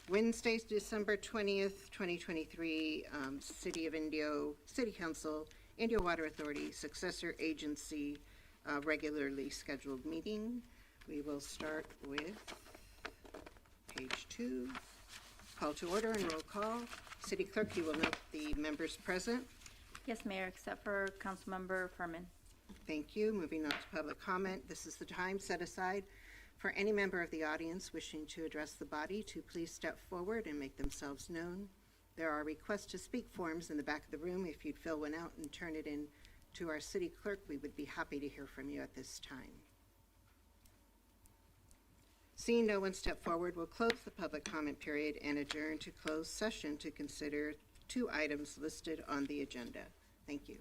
Wednesday, December 20th, 2023, City of Indio, City Council, Indio Water Authority, successor agency, regularly scheduled meeting. We will start with page 2. Call to order and roll call. City Clerk, you will note the members present. Yes, Mayor, except for Councilmember Furman. Thank you. Moving on to public comment. This is the time set aside for any member of the audience wishing to address the body to please step forward and make themselves known. There are request to speak forms in the back of the room. If you'd fill one out and turn it in to our city clerk, we would be happy to hear from you at this time. Seeing no one step forward, we'll close the public comment period and adjourn to closed session to consider 2 items listed on the agenda. Thank you.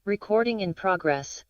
Recording in progress.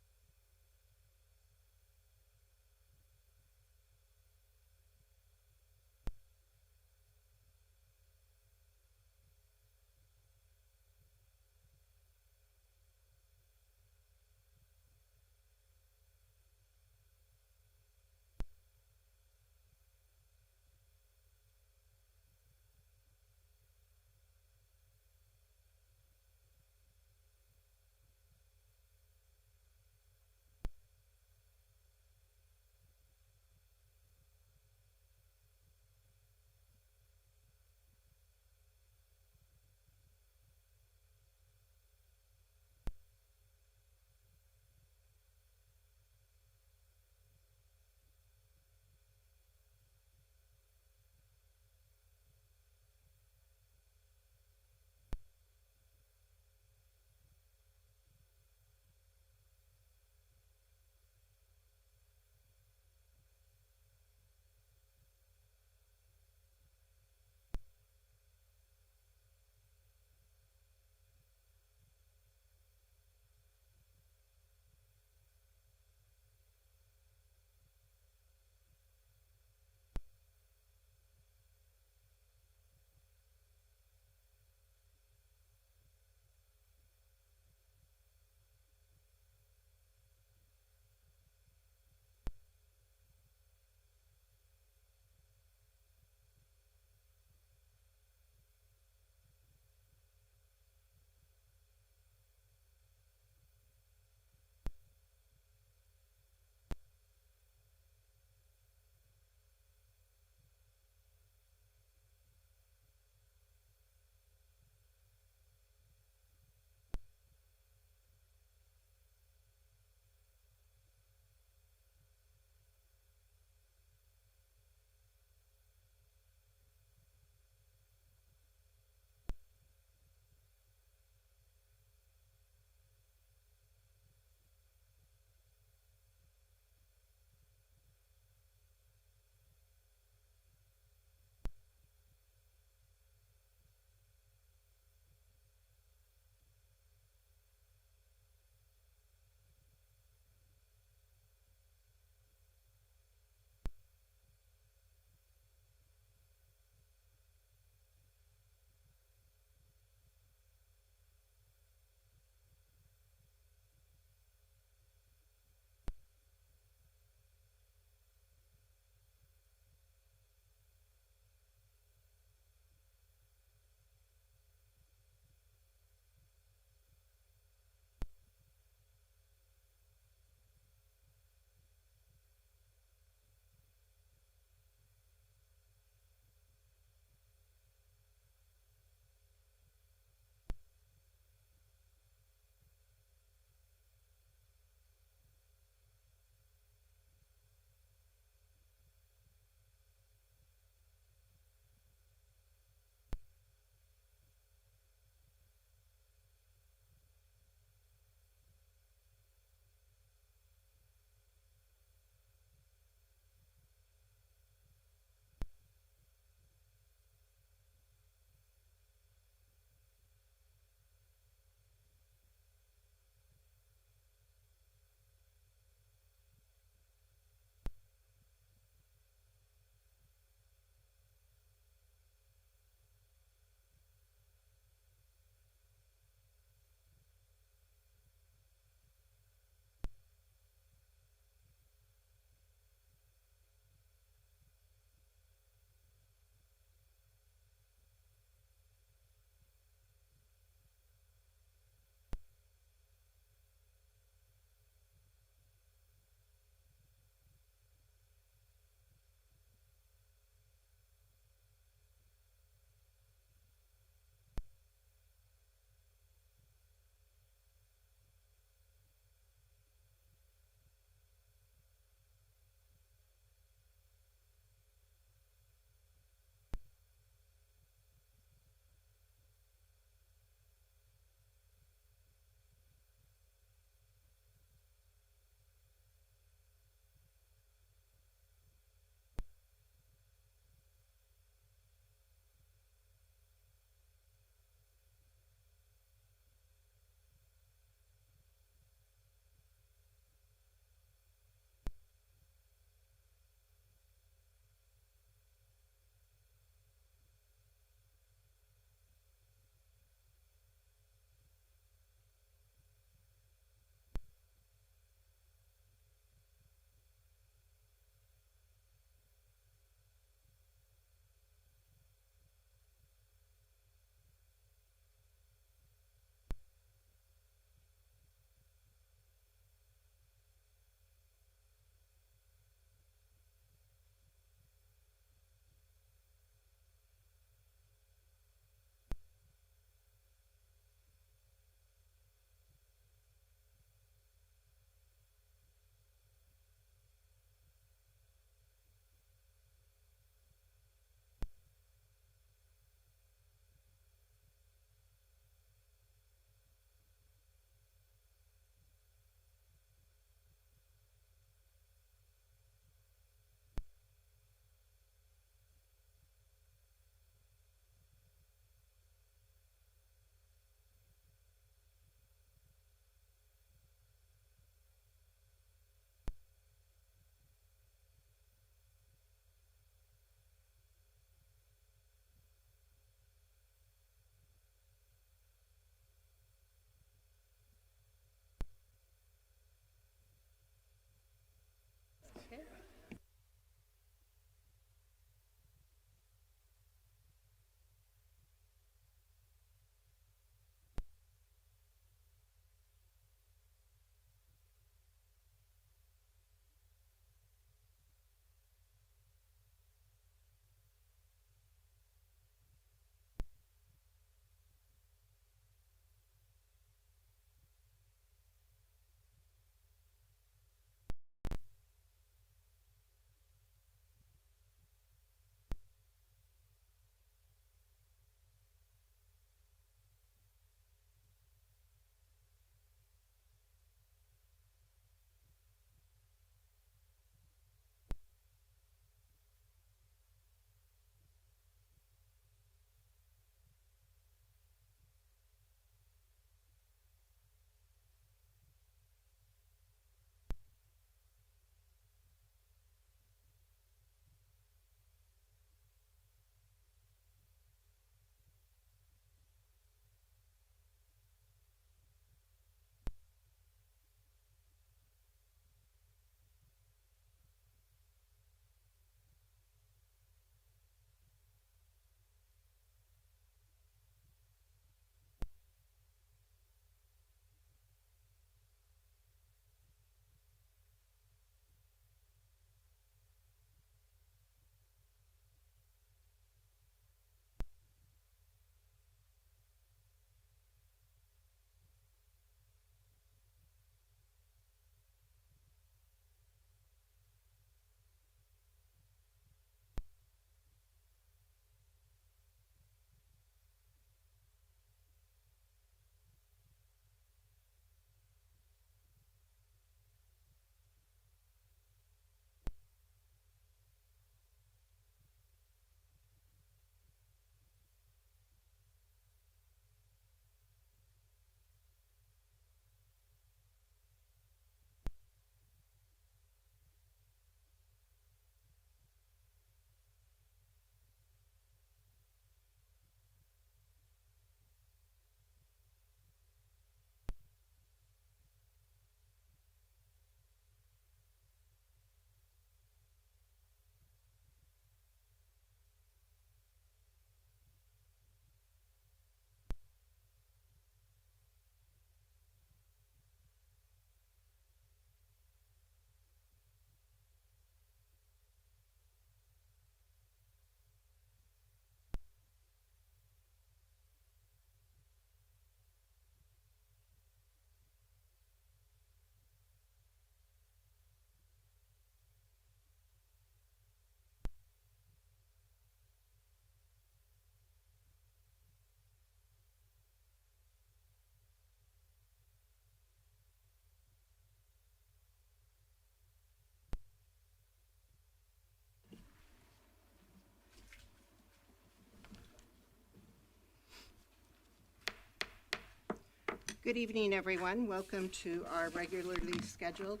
Good evening, everyone. Welcome to our regularly scheduled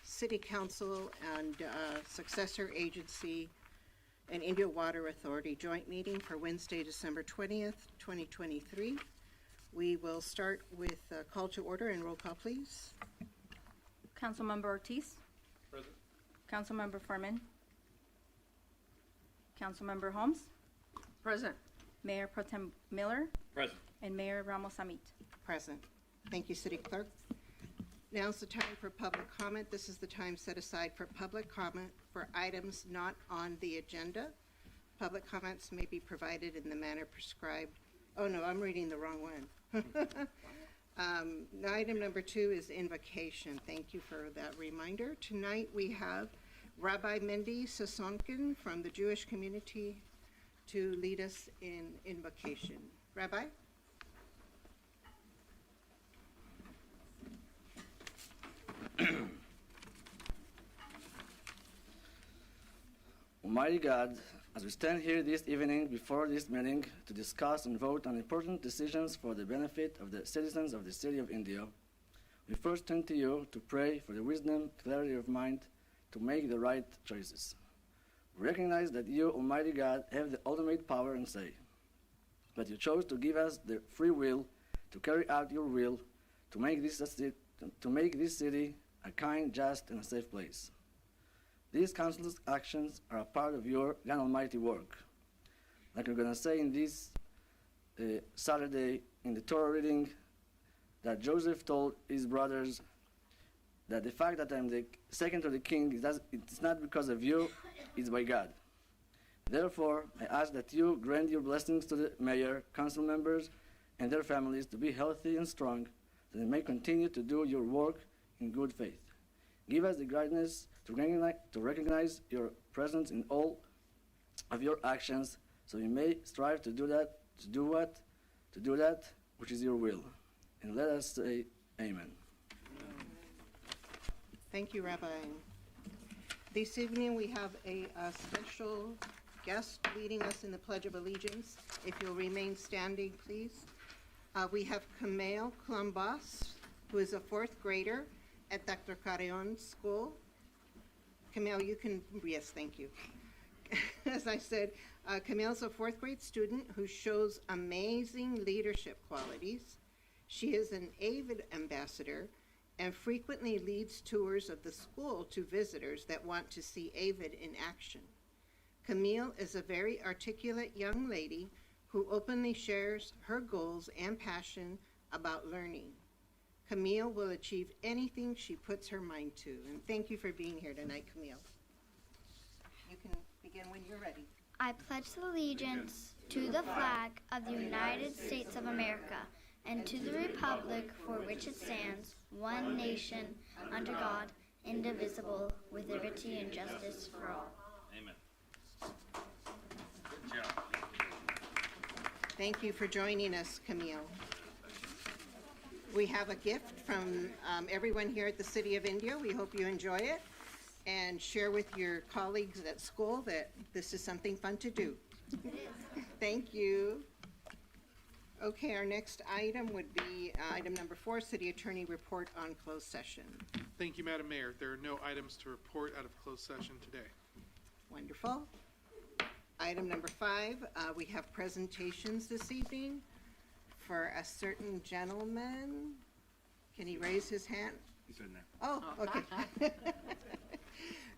City Council and Successor Agency and Indio Water Authority joint meeting for Wednesday, December 20th, 2023. We will start with a call to order and roll call, please. Councilmember Ortiz. Present. Councilmember Furman. Councilmember Holmes. Present. Mayor Pro Tem Miller. Present. And Mayor Ramos Amith. Present. Thank you, City Clerk. Now's the time for public comment. This is the time set aside for public comment for items not on the agenda. Public comments may be provided in the manner prescribed. Oh, no, I'm reading the wrong one. Item number 2 is invocation. Thank you for that reminder. Tonight we have Rabbi Mendy Sasonkin from the Jewish community to lead us in invocation. Rabbi? Almighty God, as we stand here this evening before this meeting to discuss and vote on important decisions for the benefit of the citizens of the city of Indio, we first turn to you to pray for the wisdom, clarity of mind to make the right choices. We recognize that you, Almighty God, have the ultimate power and say, but you chose to give us the free will to carry out your will to make this city a kind, just, and a safe place. These council's actions are a part of your God Almighty work. Like we're going to say in this Saturday in the Torah reading, that Joseph told his brothers that the fact that I'm the second to the king, it's not because of you, it's by God. Therefore, I ask that you grant your blessings to the mayor, council members, and their families to be healthy and strong, so they may continue to do your work in good faith. Give us the guidance to recognize your presence in all of your actions, so we may strive to do that which is your will. And let us say amen. Thank you, Rabbi. This evening we have a special guest leading us in the Pledge of Allegiance. If you'll remain standing, please. We have Camille Clumbas, who is a 4th grader at Dr. Carreon's school. Camille, you can, yes, thank you. As I said, Camille's a 4th grade student who shows amazing leadership qualities. She is an AVID ambassador and frequently leads tours of the school to visitors that want to see AVID in action. Camille is a very articulate young lady who openly shares her goals and passion about learning. Camille will achieve anything she puts her mind to. And thank you for being here tonight, Camille. You can begin when you're ready. I pledge allegiance to the flag of the United States of America and to the republic for which it stands, one nation, under God, indivisible, with liberty and justice for all. Amen. Good job. Thank you for joining us, Camille. We have a gift from everyone here at the City of Indio. We hope you enjoy it and share with your colleagues at school that this is something fun to do. Thank you. Okay, our next item would be item number 4, City Attorney Report on Closed Session. Thank you, Madam Mayor. There are no items to report out of closed session today. Wonderful. Item number 5, we have presentations this evening for a certain gentleman. Can he raise his hand? He's in there. Oh, okay.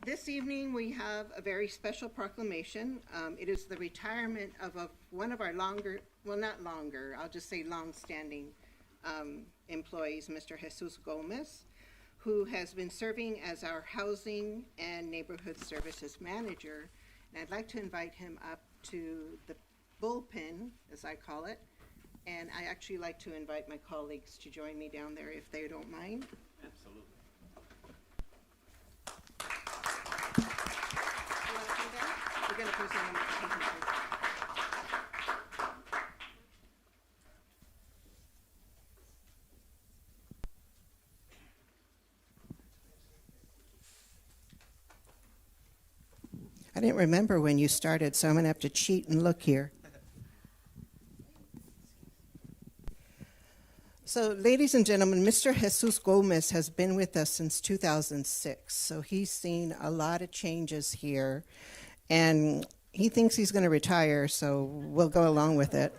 This evening we have a very special proclamation. It is the retirement of one of our I'll just say long-standing employees, Mr. Jesus Gomez, who has been serving as our Housing and Neighborhood Services Manager. And I'd like to invite him up to the bullpen, as I call it. And I actually like to invite my colleagues to join me down there if they don't mind. Absolutely. You want to do that? We're going to present them. I didn't remember when you started, so I'm going to have to cheat and look here. So, ladies and gentlemen, Mr. Jesus Gomez has been with us since 2006. So he's seen a lot of changes here, and he thinks he's going to retire, so we'll go along with it.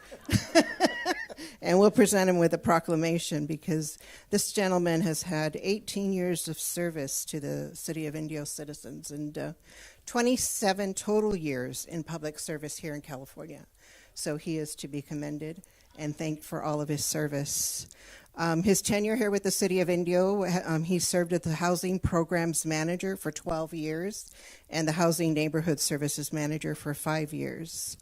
And we'll present him with a proclamation because this gentleman has had 18 years of service to the City of Indio citizens and 27 total years in public service here in California. So he is to be commended and thanked for all of his service. His tenure here with the City of Indio, he served as the Housing Programs Manager for 12 years and the Housing Neighborhood Services Manager for 5 years.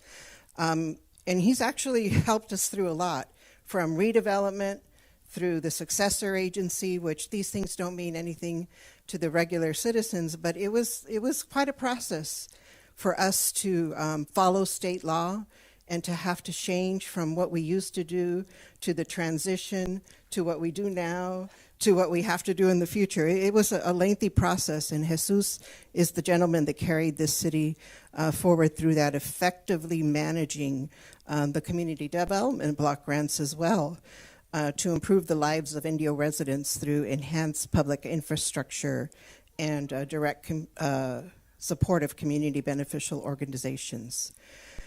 And he's actually helped us through a lot, from redevelopment through the successor agency, which these things don't mean anything to the regular citizens, but it was quite a process for us to follow state law and to have to change from what we used to do to the transition to what we do now to what we have to do in the future. It was a lengthy process, and Jesus is the gentleman that carried this city forward through that, effectively managing the community development block grants as well to improve the lives of Indio residents through enhanced public infrastructure and direct support of community beneficial organizations.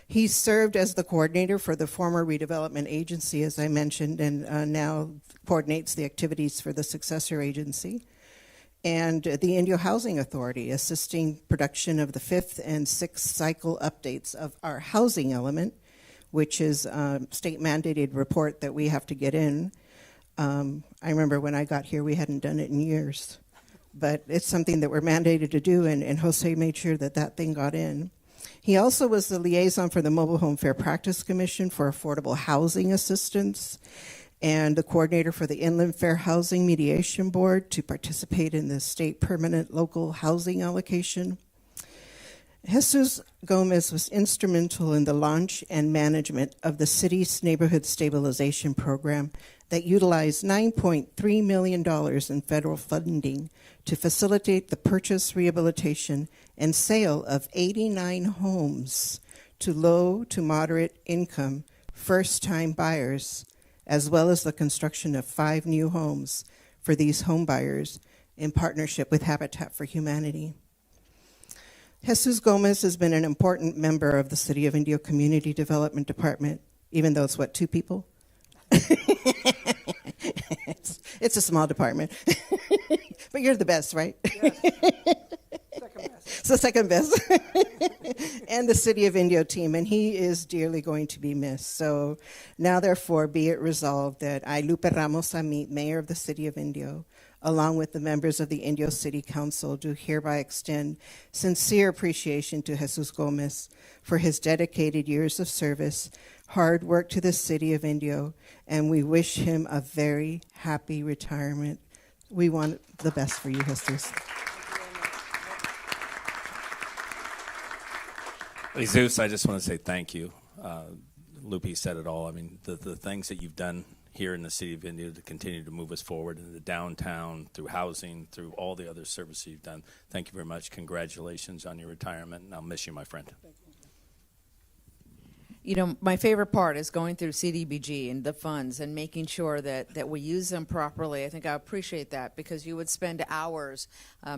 He served as the coordinator for the former redevelopment agency, as I mentioned, and now coordinates the activities for the successor agency, and the Indio Housing Authority, assisting production of the 5th and 6th cycle updates of our housing element, which is a state-mandated report that we have to get in. I remember when I got here, we hadn't done it in years, but it's something that we're mandated to do, and Jose made sure that that thing got in. He also was the liaison for the Mobile Home Fair Practice Commission for Affordable Housing Assistance and the coordinator for the Inland Fair Housing Mediation Board to participate in the state permanent local housing allocation. Jesus Gomez was instrumental in the launch and management of the city's neighborhood stabilization program that utilized $9.3 million in federal funding to facilitate the purchase, rehabilitation, and sale of 89 homes to low to moderate income first-time buyers, as well as the construction of 5 new homes for these home buyers in partnership with Habitat for Humanity. Jesus Gomez has been an important member of the City of Indio Community Development Department, even though it's, 2 people? It's a small department. But you're the best, right? Yes. Second best. So second best. And the City of Indio team, and he is dearly going to be missed. So now, therefore, be it resolved that I, Lupe Ramos Amith, Mayor of the City of Indio, along with the members of the Indio City Council, do hereby extend sincere appreciation to Jesus Gomez for his dedicated years of service, hard work to the City of Indio, and we wish him a very happy retirement. We want the best for you, Jesus. Jesus, I just want to say thank you. Lupe said it all. I mean, the things that you've done here in the City of Indio to continue to move us forward in the downtown, through housing, through all the other services you've done. Thank you very much. Congratulations on your retirement, and I'll miss you, my friend. You know, my favorite part is going through CDBG and the funds and making sure that we use them properly. I think I appreciate that because you would spend hours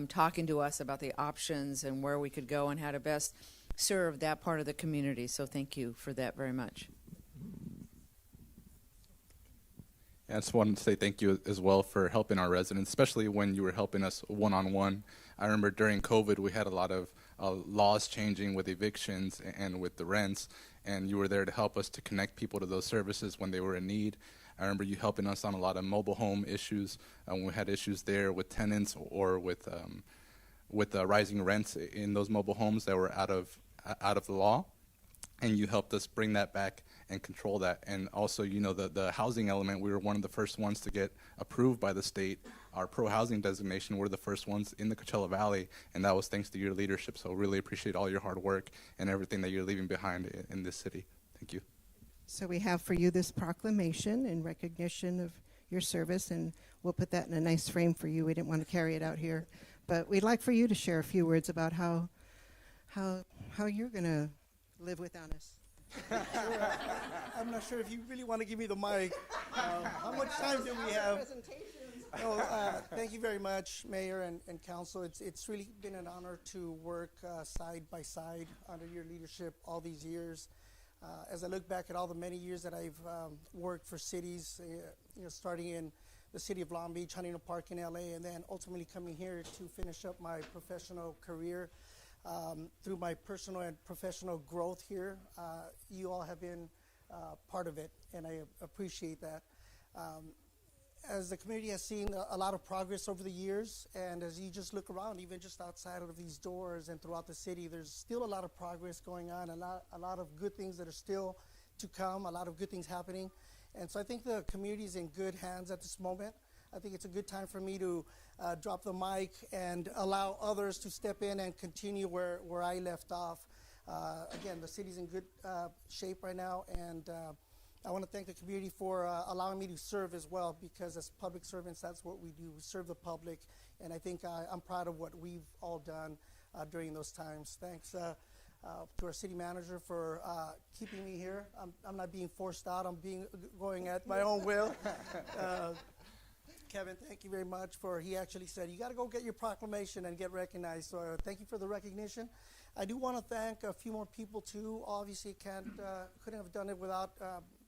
talking to us about the options and where we could go and how to best serve that part of the community. So thank you for that very much. I just wanted to say thank you as well for helping our residents, especially when you were helping us one-on-one. I remember during COVID, we had a lot of laws changing with evictions and with the rents, and you were there to help us to connect people to those services when they were in need. I remember you helping us on a lot of mobile home issues when we had issues there with tenants or with rising rents in those mobile homes that were out of the law, and you helped us bring that back and control that. And also, you know, the housing element, we were one of the first ones to get approved by the state. Our pro-housing designation, we're the first ones in the Coachella Valley, and that was thanks to your leadership. So really appreciate all your hard work and everything that you're leaving behind in this city. Thank you. So we have for you this proclamation in recognition of your service, and we'll put that in a nice frame for you. We didn't want to carry it out here, but we'd like for you to share a few words about how you're going to live without us. I'm not sure if you really want to give me the mic. How much time do we have? No, thank you very much, Mayor and Council. It's really been an honor to work side by side under your leadership all these years. As I look back at all the many years that I've worked for cities, starting in the city of Long Beach, Huntington Park in LA, and then ultimately coming here to finish up my professional career. Through my personal and professional growth here, you all have been part of it, and I appreciate that. As the community has seen a lot of progress over the years, and as you just look around, even just outside of these doors and throughout the city, there's still a lot of progress going on, a lot of good things that are still to come, a lot of good things happening. And so I think the community is in good hands at this moment. I think it's a good time for me to drop the mic and allow others to step in and continue where I left off. Again, the city's in good shape right now, and I want to thank the community for allowing me to serve as well, because as public servants, that's what we do. We serve the public, and I think I'm proud of what we've all done during those times. Thanks to our city manager for keeping me here. I'm not being forced out. I'm going at my own will. Kevin, thank you very much he actually said, you got to go get your proclamation and get recognized. So thank you for the recognition. I do want to thank a few more people too. Obviously, couldn't have done it without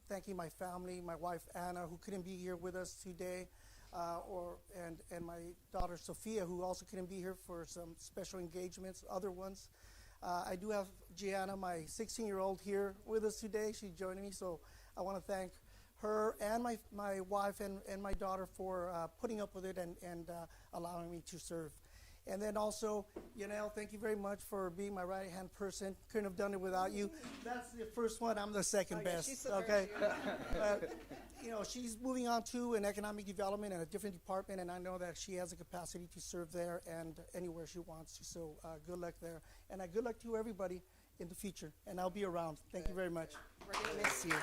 thanking my family, my wife Anna, who couldn't be here with us today, and my daughter Sophia, who also couldn't be here for some special engagements, other ones. I do have Gianna, my 16-year-old, here with us today. She's joining me, so I want to thank her and my wife and my daughter for putting up with it and allowing me to serve. And then also, Yanel, thank you very much for being my right-hand person. Couldn't have done it without you. That's the first one. I'm the second best. Okay. She's moving on to an economic development in a different department, and I know that she has the capacity to serve there and anywhere she wants to. So good luck there. And good luck to everybody in the future. And I'll be around. Thank you very much. We're going to miss you.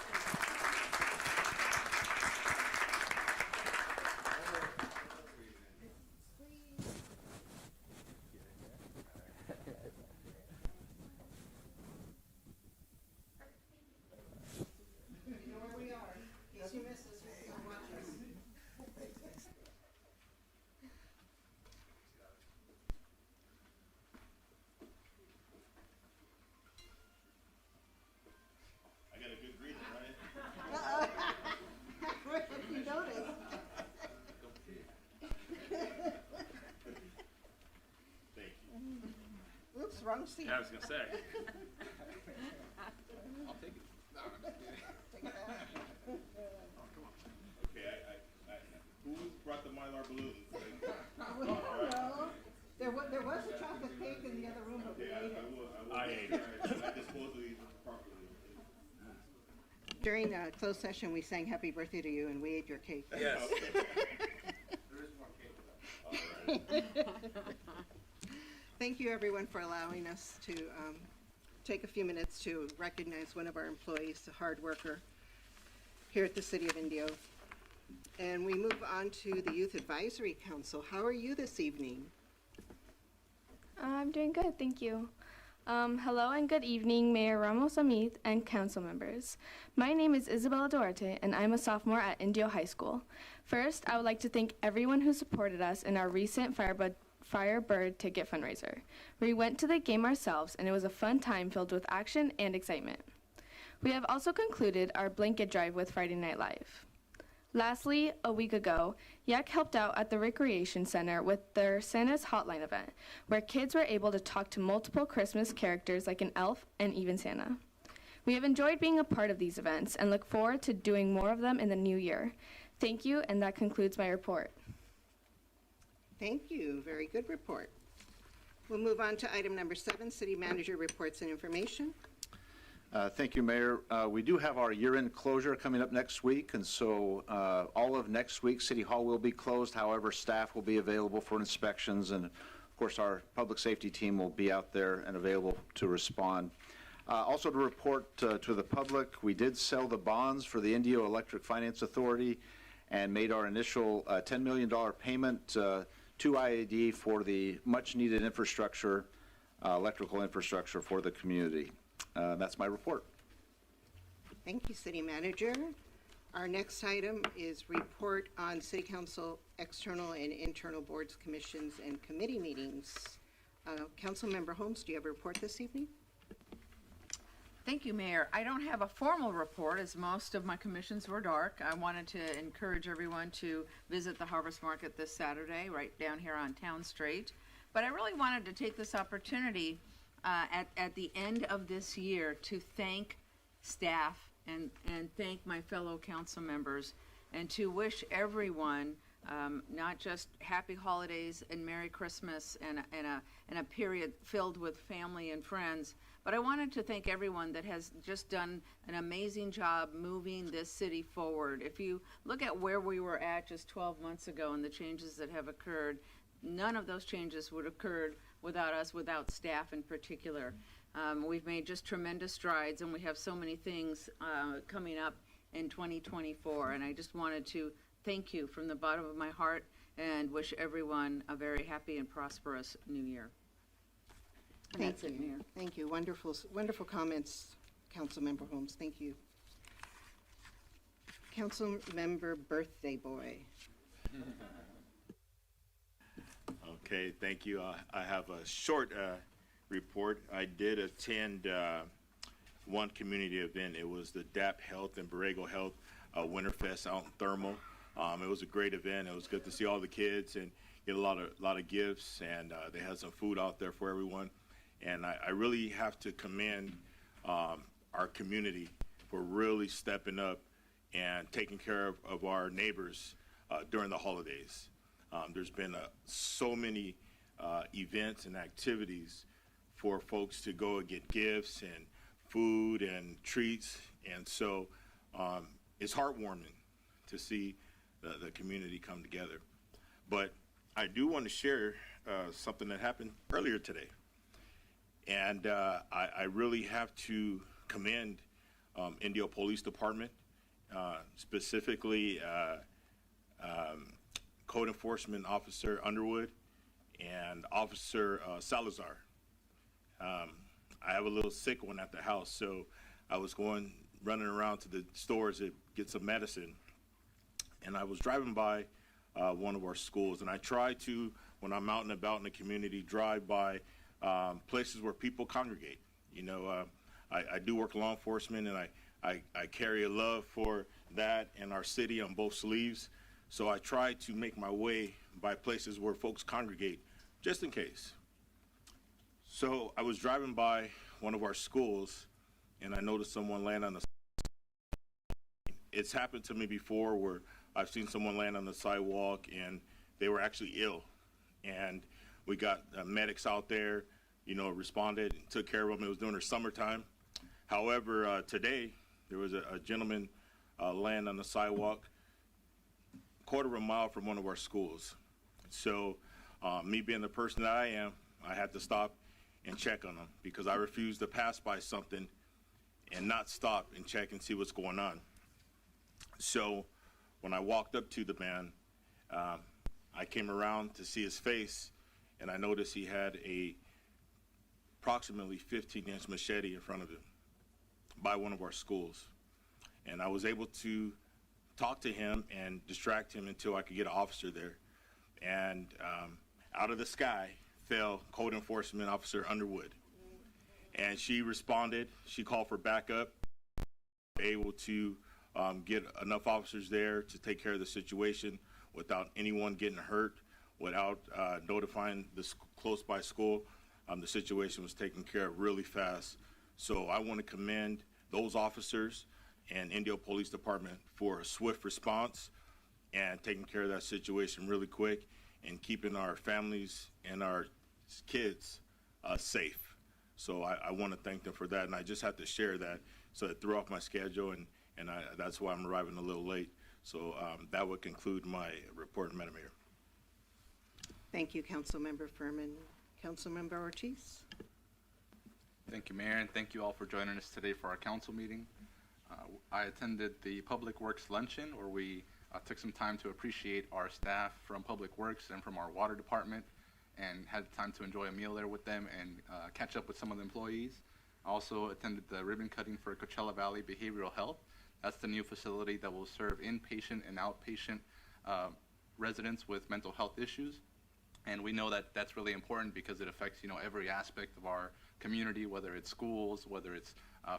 Wrong seat. Yeah, I was gonna say. I'll take it. No, I'm just kidding. Take it back. Okay, who brought the Mylar balloons? Well, there was a chocolate cake in the other room, but we ate it. I ate it. I disposed of these properly. During the closed session, we sang happy birthday to you, and we ate your cake. Yes. There is more cake. All right. Thank you, everyone, for allowing us to take a few minutes to recognize one of our employees, a hard worker here at the City of Indio. And we move on to the Youth Advisory Council. How are you this evening? I'm doing good, thank you. Hello and good evening, Mayor Ramos, Amith, and council members. My name is Isabella Duarte, and I'm a sophomore at Indio High School. First, I would like to thank everyone who supported us in our recent Firebird ticket fundraiser. We went to the game ourselves, and it was a fun time filled with action and excitement. We have also concluded our blanket drive with Friday Night Live. Lastly, a week ago, Yak helped out at the Recreation Center with their Santa's Hotline event, where kids were able to talk to multiple Christmas characters like an elf and even Santa. We have enjoyed being a part of these events and look forward to doing more of them in the new year. Thank you, and that concludes my report. Thank you. Very good report. We'll move on to item number 7, City Manager Reports and Information. Thank you, Mayor. We do have our year-end closure coming up next week, and so all of next week, City Hall will be closed. However, staff will be available for inspections, and of course, our public safety team will be out there and available to respond. Also to report to the public, we did sell the bonds for the Indio Electric Finance Authority and made our initial $10 million payment to IAD for the much-needed infrastructure, electrical infrastructure for the community. That's my report. Thank you, City Manager. Our next item is report on City Council external and internal boards, commissions, and committee meetings. Councilmember Holmes, do you have a report this evening? Thank you, Mayor. I don't have a formal report, as most of my commissions were dark. I wanted to encourage everyone to visit the Harvest Market this Saturday, right down here on Town Street. But I really wanted to take this opportunity at the end of this year to thank staff and thank my fellow council members, and to wish everyone not just happy holidays and Merry Christmas and a period filled with family and friends, but I wanted to thank everyone that has just done an amazing job moving this city forward. If you look at where we were at just 12 months ago and the changes that have occurred, none of those changes would have occurred without us, without staff in particular. We've made just tremendous strides, and we have so many things coming up in 2024, and I just wanted to thank you from the bottom of my heart and wish everyone a very happy and prosperous new year. And Thank that's it, you. Mayor. Thank you. Wonderful, wonderful comments, Councilmember Holmes. Thank you. Councilmember Birthday Boy. Okay, thank you. I have a short report. I did attend one community event. It was the DAP Health and Borrego Health Winterfest out in Thermal. It was a great event. It was good to see all the kids and get a lot of gifts, and they had some food out there for everyone. And I really have to commend our community for really stepping up and taking care of our neighbors during the holidays. There's been so many events and activities for folks to go and get gifts and food and treats, and so it's heartwarming to see the community come together. But I do want to share something that happened earlier today, and I really have to commend Indio Police Department, specifically Code Enforcement Officer Underwood and Officer Salazar. I have a little sick one at the house, so I was running around to the stores to get some medicine, and I was driving by one of our schools, and I try to, when I'm out and about in the community, drive by places where people congregate. You know, I do work law enforcement, and I carry a love for that and our city on both sleeves, so I try to make my way by places where folks congregate, just in case. So I was driving by one of our schools, and I noticed someone land on the sidewalk. It's happened to me before where I've seen someone land on the sidewalk and they were actually ill. And we got medics out there, you know, responded and took care of them. It was during the summertime. However, today there was a gentleman land on the sidewalk a quarter of a mile from one of our schools. So me being the person that I am, I had to stop and check on them because I refuse to pass by something and not stop and check and see what's going on. So when I walked up to the man, I came around to see his face, and I noticed he had a approximately 15-inch machete in front of him by one of our schools. And I was able to talk to him and distract him until I could get an officer there. And out of the sky fell Code Enforcement Officer Underwood. And she responded. She called for backup, able to get enough officers there to take care of the situation without anyone getting hurt, without notifying the close by school. The situation was taken care of really fast. So I want to commend those officers and Indio Police Department for a swift response and taking care of that situation really quick and keeping our families and our kids safe. So I want to thank them for that, and I just had to share that. So it threw off my schedule, and that's why I'm arriving a little late. So that would conclude my report, Madam Mayor. Thank you, Councilmember Furman. Councilmember Ortiz. Thank you, Mayor, and thank you all for joining us today for our council meeting. I attended the Public Works Luncheon, where we took some time to appreciate our staff from Public Works and from our water department, and had time to enjoy a meal there with them and catch up with some of the employees. I also attended the ribbon cutting for Coachella Valley Behavioral Health. That's the new facility that will serve inpatient and outpatient residents with mental health issues. And we know that that's really important because it affects, every aspect of our community, whether it's schools, whether it's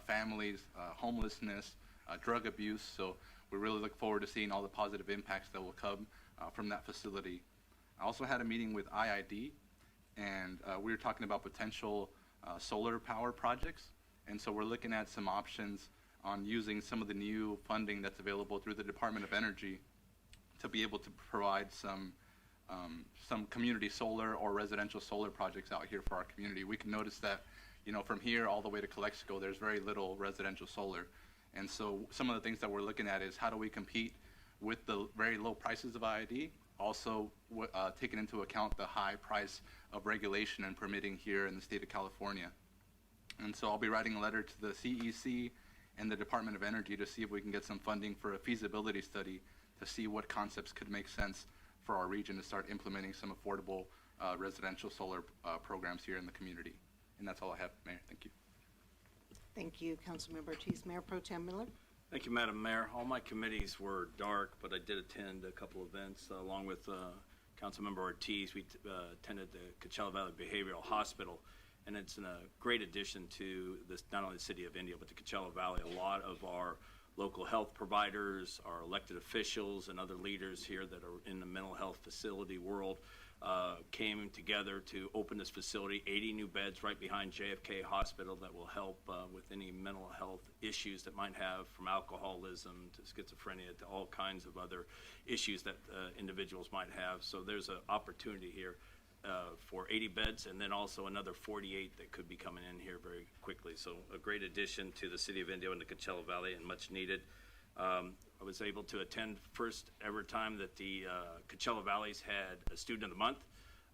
families, homelessness, drug abuse. So we really look forward to seeing all the positive impacts that will come from that facility. I also had a meeting with IID, and we were talking about potential solar power projects. And so we're looking at some options on using some of the new funding that's available through the Department of Energy to be able to provide some community solar or residential solar projects out here for our community. We can notice that, from here all the way to Calexico, there's very little residential solar. And so some of the things that we're looking at is how do we compete with the very low prices of IID, also taking into account the high price of regulation and permitting here in the state of California. And so I'll be writing a letter to the CEC and the Department of Energy to see if we can get some funding for a feasibility study to see what concepts could make sense for our region to start implementing some affordable residential solar programs here in the community. And that's all I have, Mayor. Thank you. Thank you, Councilmember Ortiz. Mayor Pro Tem Miller? Thank you, Madam Mayor. All my committees were dark, but I did attend a couple events along with Councilmember Ortiz. We attended the Coachella Valley Behavioral Hospital, and it's a great addition to this, not only the city of Indio, but the Coachella Valley. A lot of our local health providers, our elected officials, and other leaders here that are in the mental health facility world came together to open this facility, 80 new beds right behind JFK Hospital that will help with any mental health issues that might have, from alcoholism to schizophrenia to all kinds of other issues that individuals might have. So there's an opportunity here for 80 beds, and then also another 48 that could be coming in here very quickly. So a great addition to the city of Indio and the Coachella Valley, and much needed. I was able to attend first ever time that the Coachella Valleys had a Student of the Month.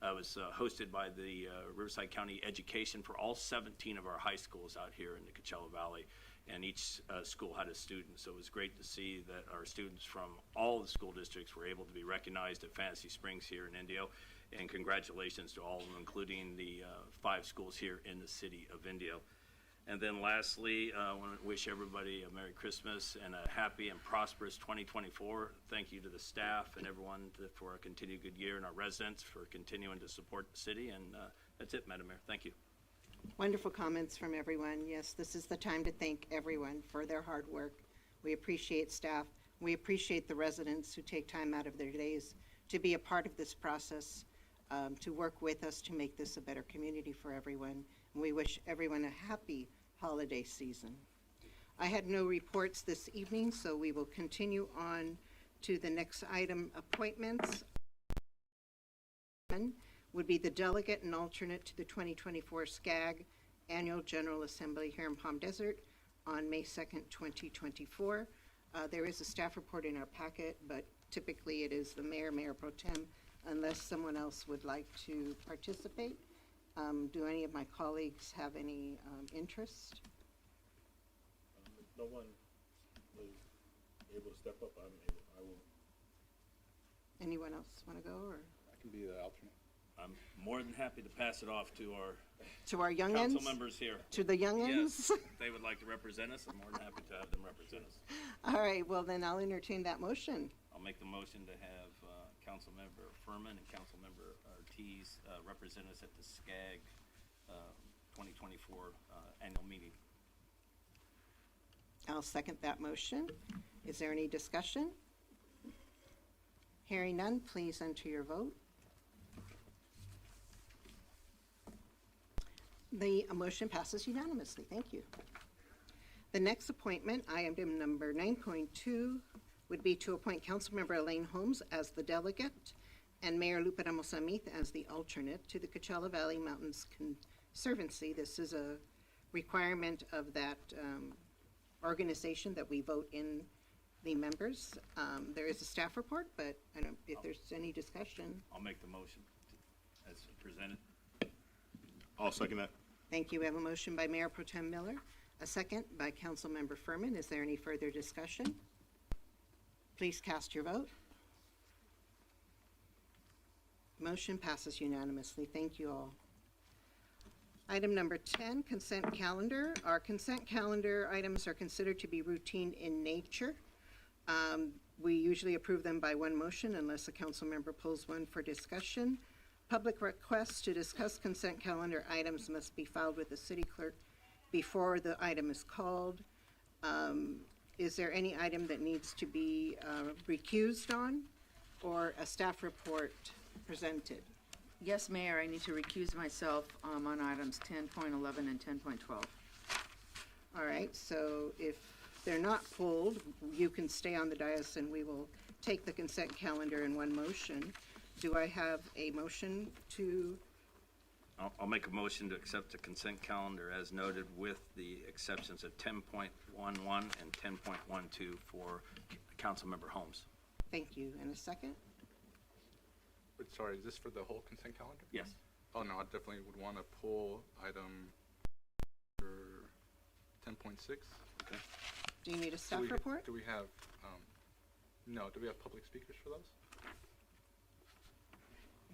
It was hosted by the Riverside County Education for all 17 of our high schools out here in the Coachella Valley, and each school had a student. So it was great to see that our students from all the school districts were able to be recognized at Fantasy Springs here in Indio. And congratulations to all of them, including the 5 schools here in the city of Indio. And then lastly, I want to wish everybody a Merry Christmas and a happy and prosperous 2024. Thank you to the staff and everyone for a continued good year, and our residents for continuing to support the city. And that's it, Madam Mayor. Thank you. Wonderful comments from everyone. Yes, this is the time to thank everyone for their hard work. We appreciate staff. We appreciate the residents who take time out of their days to be a part of this process, to work with us to make this a better community for everyone. And we wish everyone a happy holiday season. I had no reports this evening, so we will continue on to the next item. Appointments would be the delegate and alternate to the 2024 SCAG Annual General Assembly here in Palm Desert on May 2nd, 2024. There is a staff report in our packet, but typically it is the mayor, Mayor Pro Tem, unless someone else would like to participate. Do any of my colleagues have any interest? No one was able to step up. I will. Anyone else want to go, or I can be the alternate. I'm more than happy to pass it off to our youngins? council members here. To the youngins? Yes, if they would like to represent us, I'm more than happy to have them represent us. All right, well then I'll entertain that motion. I'll make the motion to have Councilmember Furman and Councilmember Ortiz represent us at the SCAG 2024 annual meeting. I'll second that motion. Is there any discussion? Hearing none, please enter your vote. The motion passes unanimously. Thank you. The next appointment, item number 9.2, would be to appoint Councilmember Elaine Holmes as the delegate and Mayor Lupe Ramos Amith as the alternate to the Coachella Valley Mountains Conservancy. This is a requirement of that organization that we vote in the members. There is a staff report, but I don't know if there's any discussion. I'll make the motion as presented. I'll second that. Thank you. We have a motion by Mayor Pro Tem Miller, a second by Councilmember Furman. Is there any further discussion? Please cast your vote. Motion passes unanimously. Thank you all. Item number 10, consent calendar. Our consent calendar items are considered to be routine in nature. We usually approve them by one motion unless a council member pulls one for discussion. Public requests to discuss consent calendar items must be filed with the city clerk before the item is called. Is there any item that needs to be recused on or a staff report presented? Yes, Mayor, I need to recuse myself on items 10.11 and 10.12. All right, so if they're not pulled, you can stay on the dais and we will take the consent calendar in one motion. Do I have a motion to? I'll make a motion to accept the consent calendar as noted with the exceptions of 10.11 and 10.12 for Councilmember Holmes. Thank you. And a second? But sorry, is this for the whole consent calendar? Yes. Oh, no, I definitely would want to pull item 10.6. Okay. Do you need a staff report? Do we have, no, do we have public speakers for those?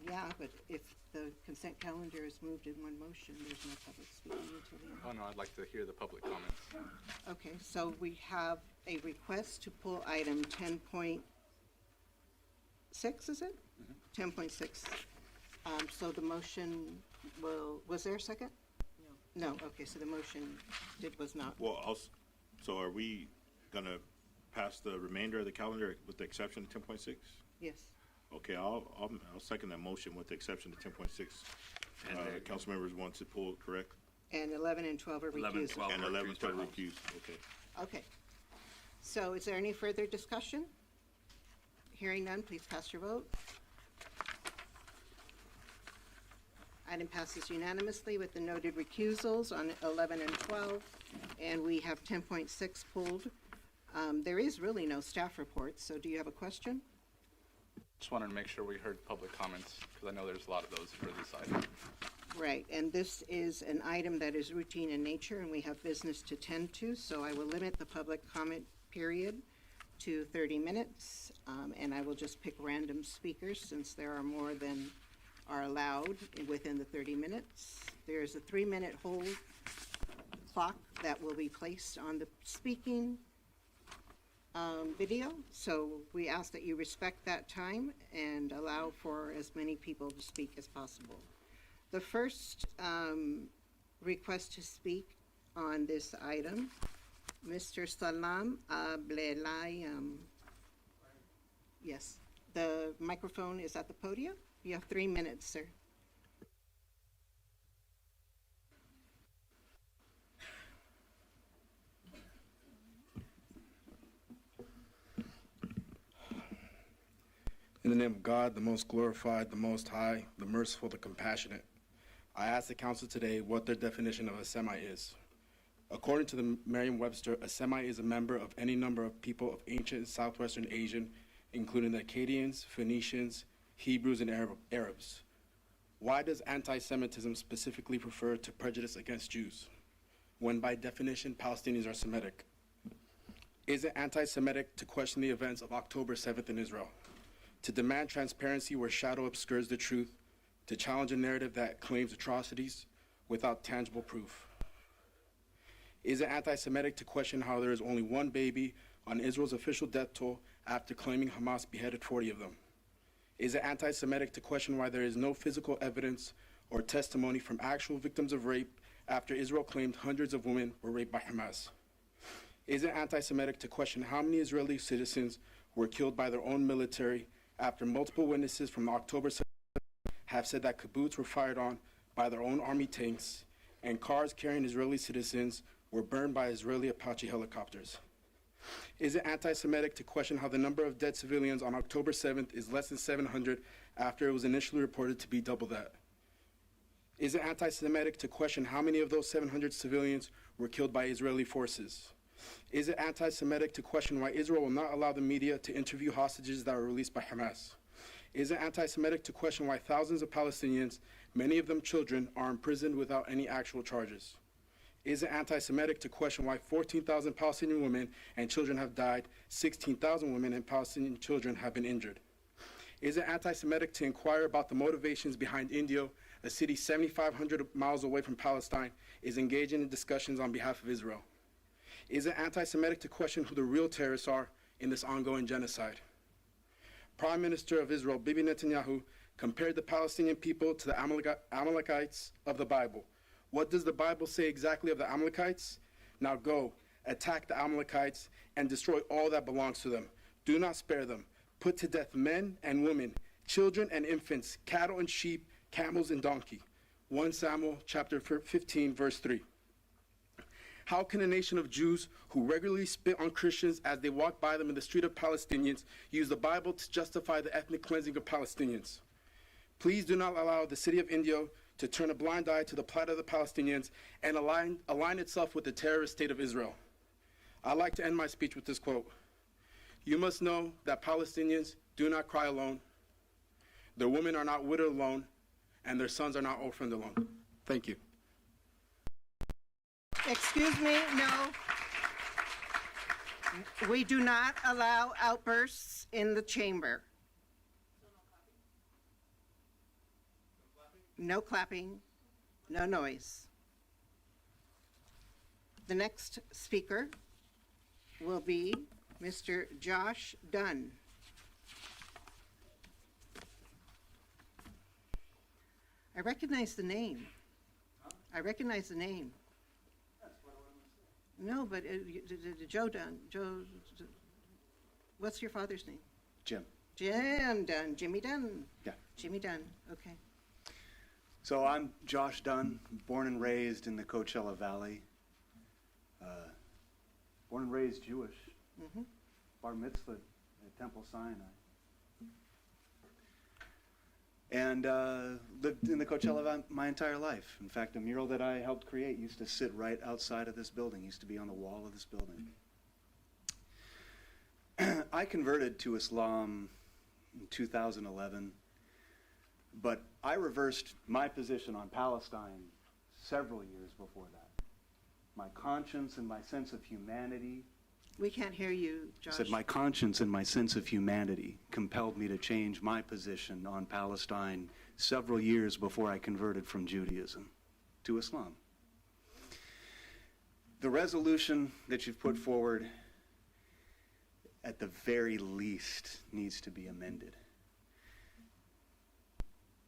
Yeah, but if the consent calendar is moved in one motion, there's no public speaking until the end. Oh, no, I'd like to hear the public comments. Okay, so we have a request to pull item 10.6, is it? 10.6. So the motion was there a second? No. No, okay, so the motion was not. Well, so are we gonna pass the remainder of the calendar with the exception of 10.6? Yes. Okay, I'll second that motion with the exception of 10.6. Council members want to pull, correct? And 11 and 12 are 11, recused. 12 And 11, 12 recused, okay. Okay. So is there any further discussion? Hearing none, please cast your vote. Item passes unanimously with the noted recusals on 11 and 12, and we have 10.6 pulled. There is really no staff report, so do you have a question? Just wanted to make sure we heard public comments, because I know there's a lot of those for this item. Right, and this is an item that is routine in nature, and we have business to tend to, so I will limit the public comment period to 30 minutes, and I will just pick random speakers since there are more than are allowed within the 30 minutes. There is a 3-minute hold clock that will be placed on the speaking video, so we ask that you respect that time and allow for as many people to speak as possible. The first request to speak on this item, Mr. Salam Ablelai. Yes, the microphone is at the podium. You have 3 minutes, sir. In the name of God, the most glorified, the most high, the merciful, the compassionate, I ask the council today what their definition of a Semite is. According to the Merriam-Webster, a Semite is a member of any number of people of ancient southwestern Asian, including the Akkadians, Phoenicians, Hebrews, and Arabs. Why does anti-Semitism specifically refer to prejudice against Jews, when by definition Palestinians are Semitic? Is it anti-Semitic to question the events of October 7th in Israel, to demand transparency where shadow obscures the truth, to challenge a narrative that claims atrocities without tangible proof? Is it anti-Semitic to question how there is only one baby on Israel's official death toll after claiming Hamas beheaded 40 of them? Is it anti-Semitic to question why there is no physical evidence or testimony from actual victims of rape after Israel claimed hundreds of women were raped by Hamas? Is it anti-Semitic to question how many Israeli citizens were killed by their own military after multiple witnesses from October 7th have said that kibbutz were fired on by their own army tanks and cars carrying Israeli citizens were burned by Israeli Apache helicopters? Is it anti-Semitic to question how the number of dead civilians on October 7th is less than 700 after it was initially reported to be double that? Is it anti-Semitic to question how many of those 700 civilians were killed by Israeli forces? Is it anti-Semitic to question why Israel will not allow the media to interview hostages that were released by Hamas? Is it anti-Semitic to question why thousands of Palestinians, many of them children, are imprisoned without any actual charges? Is it anti-Semitic to question why 14,000 Palestinian women and children have died, 16,000 women and Palestinian children have been injured? Is it anti-Semitic to inquire about the motivations behind Indio a city 7,500 miles away from Palestine, is engaging in discussions on behalf of Israel? Is it anti-Semitic to question who the real terrorists are in this ongoing genocide? Prime Minister of Israel, Bibi Netanyahu, compared the Palestinian people to the Amalekites of the Bible. What does the Bible say exactly of the Amalekites? Now go, attack the Amalekites, and destroy all that belongs to them. Do not spare them. Put to death men and women, children and infants, cattle and sheep, camels and donkey. 1 Samuel chapter 15, verse 3. How can a nation of Jews who regularly spit on Christians as they walk by them in the street of Palestinians use the Bible to justify the ethnic cleansing of Palestinians? Please do not allow the city of Indio to turn a blind eye to the plight of the Palestinians and align itself with the terrorist state of Israel. I'd like to end my speech with this quote. You must know that Palestinians do not cry alone, their women are not widowed alone, and their sons are not orphaned alone. Thank you. Excuse me, no. We do not allow outbursts in the chamber. No clapping, no noise. The next speaker will be Mr. Josh Dunn. I recognize the name. I recognize the name. No, but Joe Dunn. Joe. What's your father's name? Jim. Jim Dunn. Jimmy Dunn. Yeah. Jimmy Dunn. Okay. So I'm Josh Dunn, born and raised in the Coachella Valley. Born and raised Jewish. Mm-hmm. Bar mitzvah at Temple Sinai. And lived in the Coachella Valley my entire life. In fact, a mural that I helped create used to sit right outside of this building, used to be on the wall of this building. I converted to Islam in 2011, but I reversed my position on Palestine several years before that. My conscience and my sense of humanity. We can't hear you, Josh. I said my conscience and my sense of humanity compelled me to change my position on Palestine several years before I converted from Judaism to Islam. The resolution that you've put forward, at the very least, needs to be amended.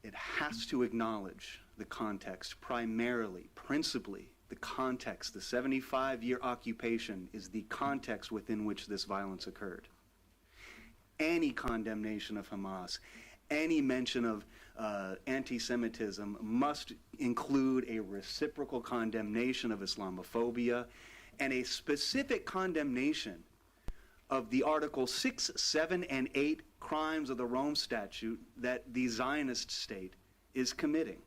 It has to acknowledge the context, primarily, principally, the context. The 75-year occupation is the context within which this violence occurred. Any condemnation of Hamas, any mention of anti-Semitism must include a reciprocal condemnation of Islamophobia and a specific condemnation of the Article 6, 7, and 8 crimes of the Rome Statute that the Zionist state is committing.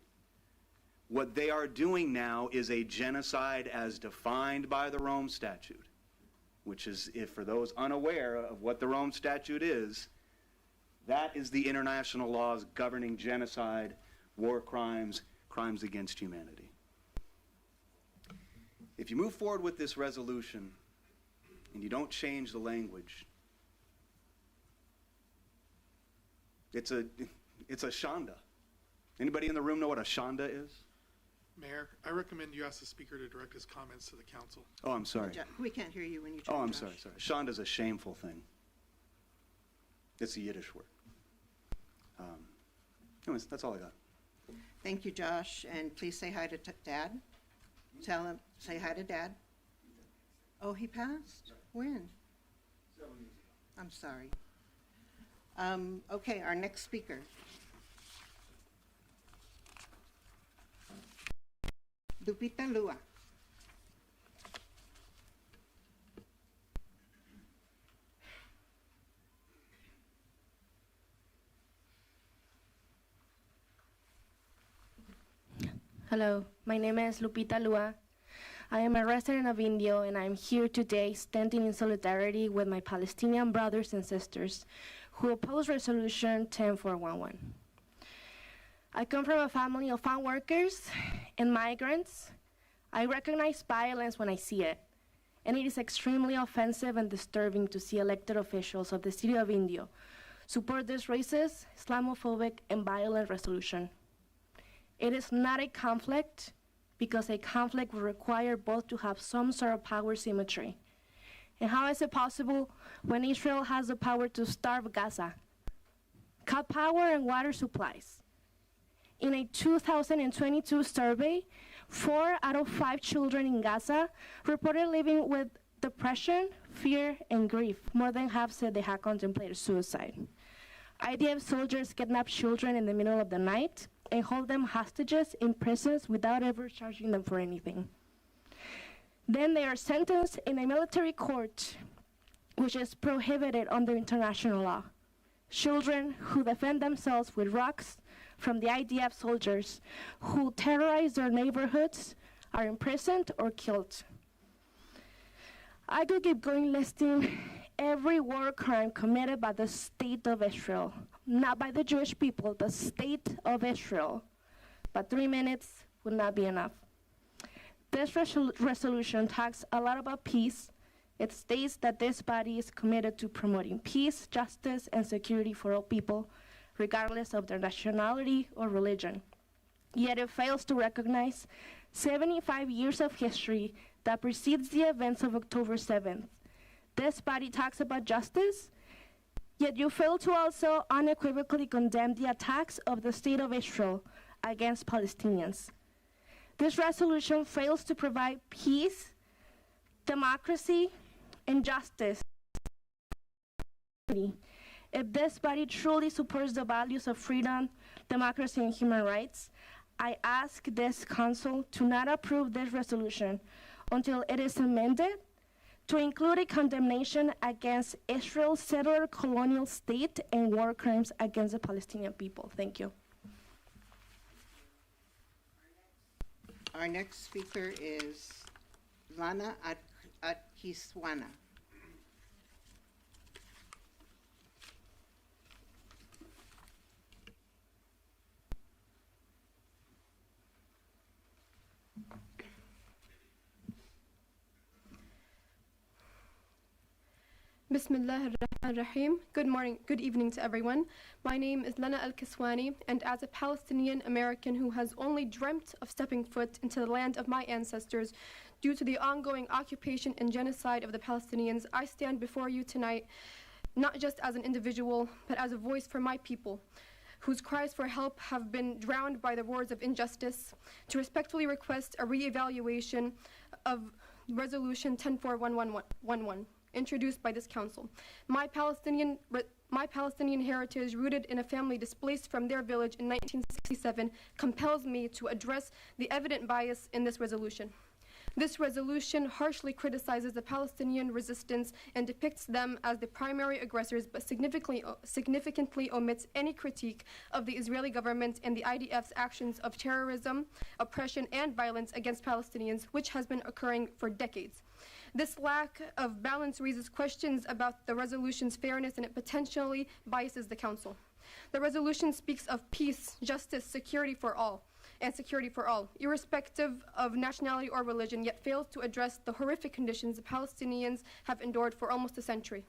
What they are doing now is a genocide as defined by the Rome Statute, which is, if for those unaware of what the Rome Statute is, that is the international laws governing genocide, war crimes, crimes against humanity. If you move forward with this resolution and you don't change the language, it's a shanda. Anybody in the room know what a shanda is? Mayor, I recommend you ask the speaker to direct his comments to the council. Oh, I'm sorry. We can't hear you when you Oh, talk, I'm Josh. sorry. Shanda's a shameful thing. It's a Yiddish word. Anyways, that's all I got. Thank you, Josh, and please say hi to Dad. Tell him, say hi to Dad. Oh, he passed? When? I'm sorry. Okay, our next speaker. Lupita Lua. Hello, my name is Lupita Lua. I am a resident of Indio, and I'm here today standing in solidarity with my Palestinian brothers and sisters who oppose Resolution 10411. I come from a family of farm workers and migrants. I recognize violence when I see it, and it is extremely offensive and disturbing to see elected officials of the city of Indio support this racist, Islamophobic, and violent resolution. It is not a conflict because a conflict would require both to have some sort of power symmetry. And how is it possible when Israel has the power to starve Gaza, cut power and water supplies? In a 2022 survey, 4 out of 5 children in Gaza reported living with depression, fear, and grief. More than half said they had contemplated suicide. IDF soldiers kidnap children in the middle of the night and hold them hostages in prisons without ever charging them for anything. Then they are sentenced in a military court, which is prohibited under international law. Children who defend themselves with rocks from the IDF soldiers who terrorize their neighborhoods are imprisoned or killed. I could keep going listing every war crime committed by the state of Israel, not by the Jewish people, the state of Israel. But 3 minutes would not be enough. This resolution talks a lot about peace. It states that this body is committed to promoting peace, justice, and security for all people, regardless of their nationality or religion. Yet it fails to recognize 75 years of history that precedes the events of October 7th. This body talks about justice, yet you fail to also unequivocally condemn the attacks of the state of Israel against Palestinians. This resolution fails to provide peace, democracy, and justice. If this body truly supports the values of freedom, democracy, and human rights, I ask this council to not approve this resolution until it is amended to include a condemnation against Israel's settler colonial state and war crimes against the Palestinian people. Thank you. Our next speaker is Lana Adkiswana. Bismillah ar-Rahman ar-Rahim. Good morning, good evening to everyone. My name is Lana Al-Kiswani, and as a Palestinian American who has only dreamt of stepping foot into the land of my ancestors due to the ongoing occupation and genocide of the Palestinians, I stand before you tonight not just as an individual, but as a voice for my people, whose cries for help have been drowned by the roars of injustice, to respectfully request a re-evaluation of Resolution 104111. Introduced by this council. My Palestinian heritage, rooted in a family displaced from their village in 1967, compels me to address the evident bias in this resolution. This resolution harshly criticizes the Palestinian resistance and depicts them as the primary aggressors, but significantly omits any critique of the Israeli government and the IDF's actions of terrorism, oppression, and violence against Palestinians, which has been occurring for decades. This lack of balance raises questions about the resolution's fairness, and it potentially biases the council. The resolution speaks of peace, justice, security for all, irrespective of nationality or religion, yet fails to address the horrific conditions the Palestinians have endured for almost a century.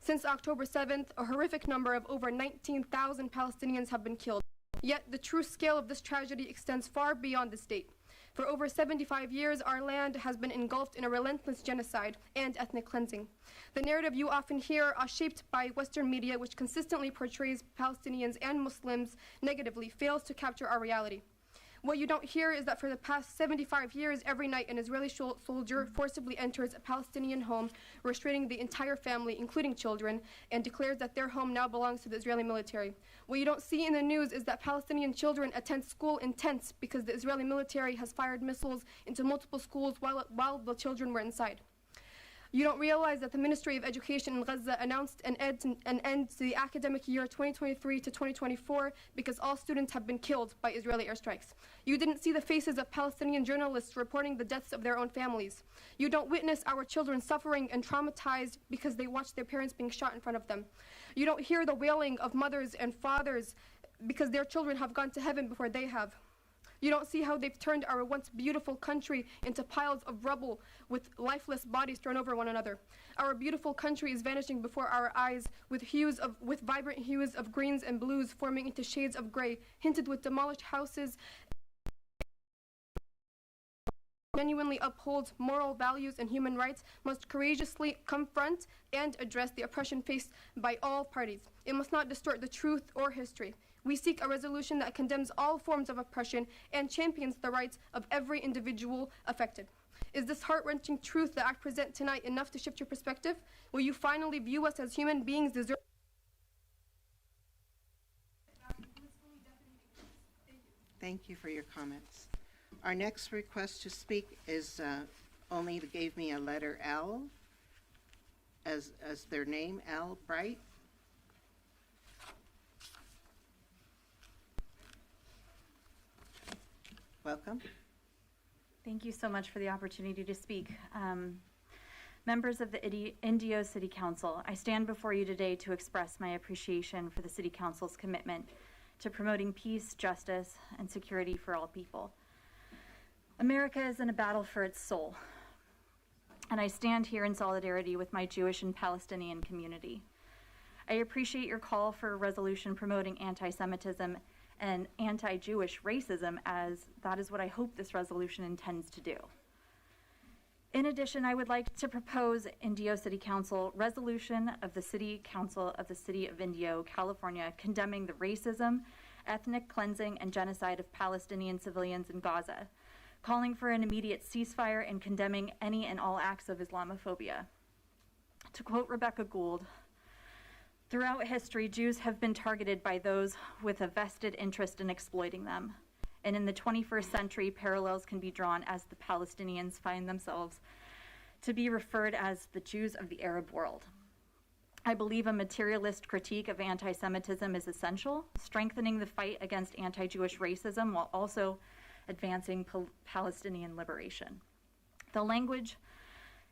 Since October 7th, a horrific number of over 19,000 Palestinians have been killed. Yet the true scale of this tragedy extends far beyond the state. For over 75 years, our land has been engulfed in a relentless genocide and ethnic cleansing. The narrative you often hear are shaped by Western media, which consistently portrays Palestinians and Muslims negatively, fails to capture our reality. What you don't hear is that for the past 75 years, every night an Israeli soldier forcibly enters a Palestinian home, restraining the entire family, including children, and declares that their home now belongs to the Israeli military. What you don't see in the news is that Palestinian children attend school in tents because the Israeli military has fired missiles into multiple schools while the children were inside. You don't realize that the Ministry of Education in Gaza announced an end to the academic year 2023 to 2024 because all students have been killed by Israeli airstrikes. You didn't see the faces of Palestinian journalists reporting the deaths of their own families. You don't witness our children suffering and traumatized because they watched their parents being shot in front of them. You don't hear the wailing of mothers and fathers because their children have gone to heaven before they have. You don't see how they've turned our once beautiful country into piles of rubble with lifeless bodies thrown over one another. Our beautiful country is vanishing before our eyes with vibrant hues of greens and blues forming into shades of gray, hinted with demolished houses genuinely upholds moral values and human rights must courageously confront and address the oppression faced by all parties. It must not distort the truth or history. We seek a resolution that condemns all forms of oppression and champions the rights of every individual affected. Is this heart-wrenching truth that I present tonight enough to shift your perspective? Will you finally view us as human beings deserving? Thank you for your comments. Our next request to speak is only gave me a letter L as their name, L. Bright. Welcome. Thank you so much for the opportunity to speak. Members of the Indio City Council, I stand before you today to express my appreciation for the City Council's commitment to promoting peace, justice, and security for all people. America is in a battle for its soul, and I stand here in solidarity with my Jewish and Palestinian community. I appreciate your call for a resolution promoting anti-Semitism and anti-Jewish racism, as that is what I hope this resolution intends to do. In addition, I would like to propose Indio City Council resolution of the City Council of the City of Indio, California, condemning the racism, ethnic cleansing, and genocide of Palestinian civilians in Gaza, calling for an immediate ceasefire and condemning any and all acts of Islamophobia. To quote Rebecca Gould, "Throughout history, Jews have been targeted by those with a vested interest in exploiting them. And in the 21st century, parallels can be drawn as the Palestinians find themselves to be referred as the Jews of the Arab world. I believe a materialist critique of anti-Semitism is essential, strengthening the fight against anti-Jewish racism while also advancing Palestinian liberation. The language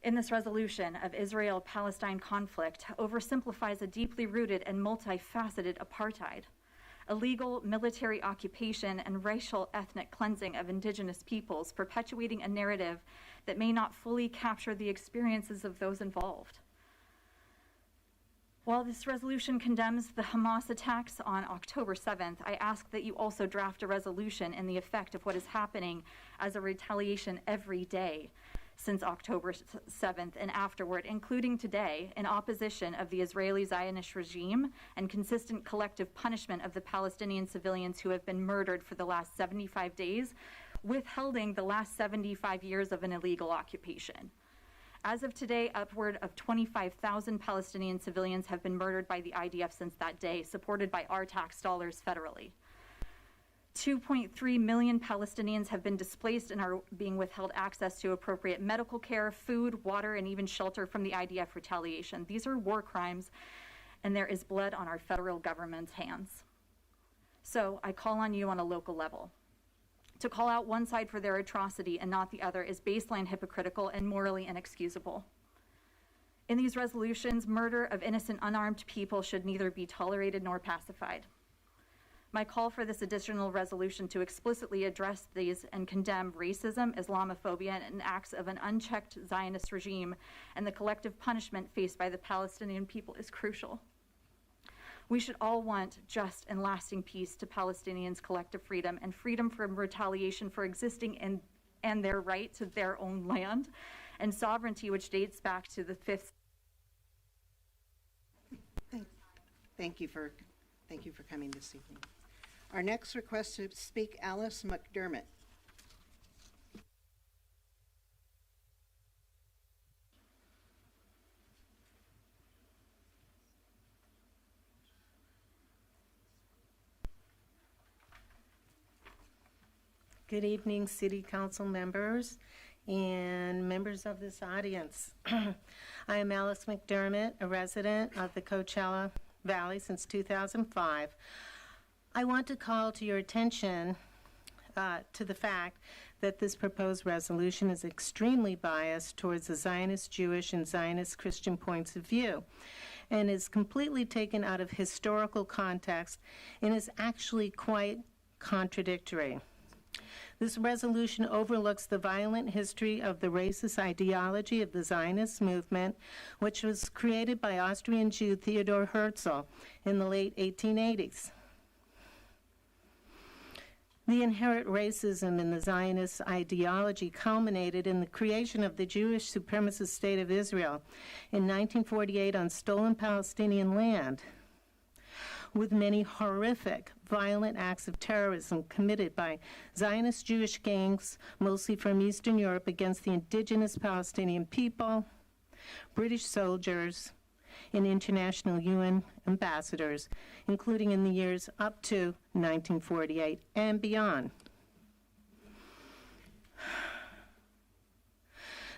in this resolution of Israel-Palestine conflict oversimplifies a deeply rooted and multifaceted apartheid, illegal military occupation, and racial ethnic cleansing of indigenous peoples, perpetuating a narrative that may not fully capture the experiences of those involved. While this resolution condemns the Hamas attacks on October 7th, I ask that you also draft a resolution in the effect of what is happening as a retaliation every day since October 7th and afterward, including today, in opposition of the Israeli Zionist regime and consistent collective punishment of the Palestinian civilians who have been murdered for the last 75 days, withholding the last 75 years of an illegal occupation. As of today, upward of 25,000 Palestinian civilians have been murdered by the IDF since that day, supported by our tax dollars federally. 2.3 million Palestinians have been displaced and are being withheld access to appropriate medical care, food, water, and even shelter from the IDF retaliation. These are war crimes, and there is blood on our federal government's hands. So I call on you on a local level. To call out one side for their atrocity and not the other is baseline hypocritical and morally inexcusable. In these resolutions, murder of innocent unarmed people should neither be tolerated nor pacified. My call for this additional resolution to explicitly address these and condemn racism, Islamophobia, and acts of an unchecked Zionist regime and the collective punishment faced by the Palestinian people is crucial. We should all want just and lasting peace to Palestinians' collective freedom and freedom from retaliation for existing in and their right to their own land and sovereignty, which dates back to the 5th. Thank you for coming this evening. Our next request to speak, Alice McDermott. Good evening, City Council members and members of this audience. I am Alice McDermott, a resident of the Coachella Valley since 2005. I want to call to your attention to the fact that this proposed resolution is extremely biased towards the Zionist Jewish and Zionist Christian points of view and is completely taken out of historical context and is actually quite contradictory. This resolution overlooks the violent history of the racist ideology of the Zionist movement, which was created by Austrian Jew Theodor Herzl in the late 1880s. The inherent racism in the Zionist ideology culminated in the creation of the Jewish supremacist state of Israel in 1948 on stolen Palestinian land, with many horrific, violent acts of terrorism committed by Zionist Jewish gangs, mostly from Eastern Europe, against the indigenous Palestinian people, British soldiers, and international UN ambassadors, including in the years up to 1948 and beyond.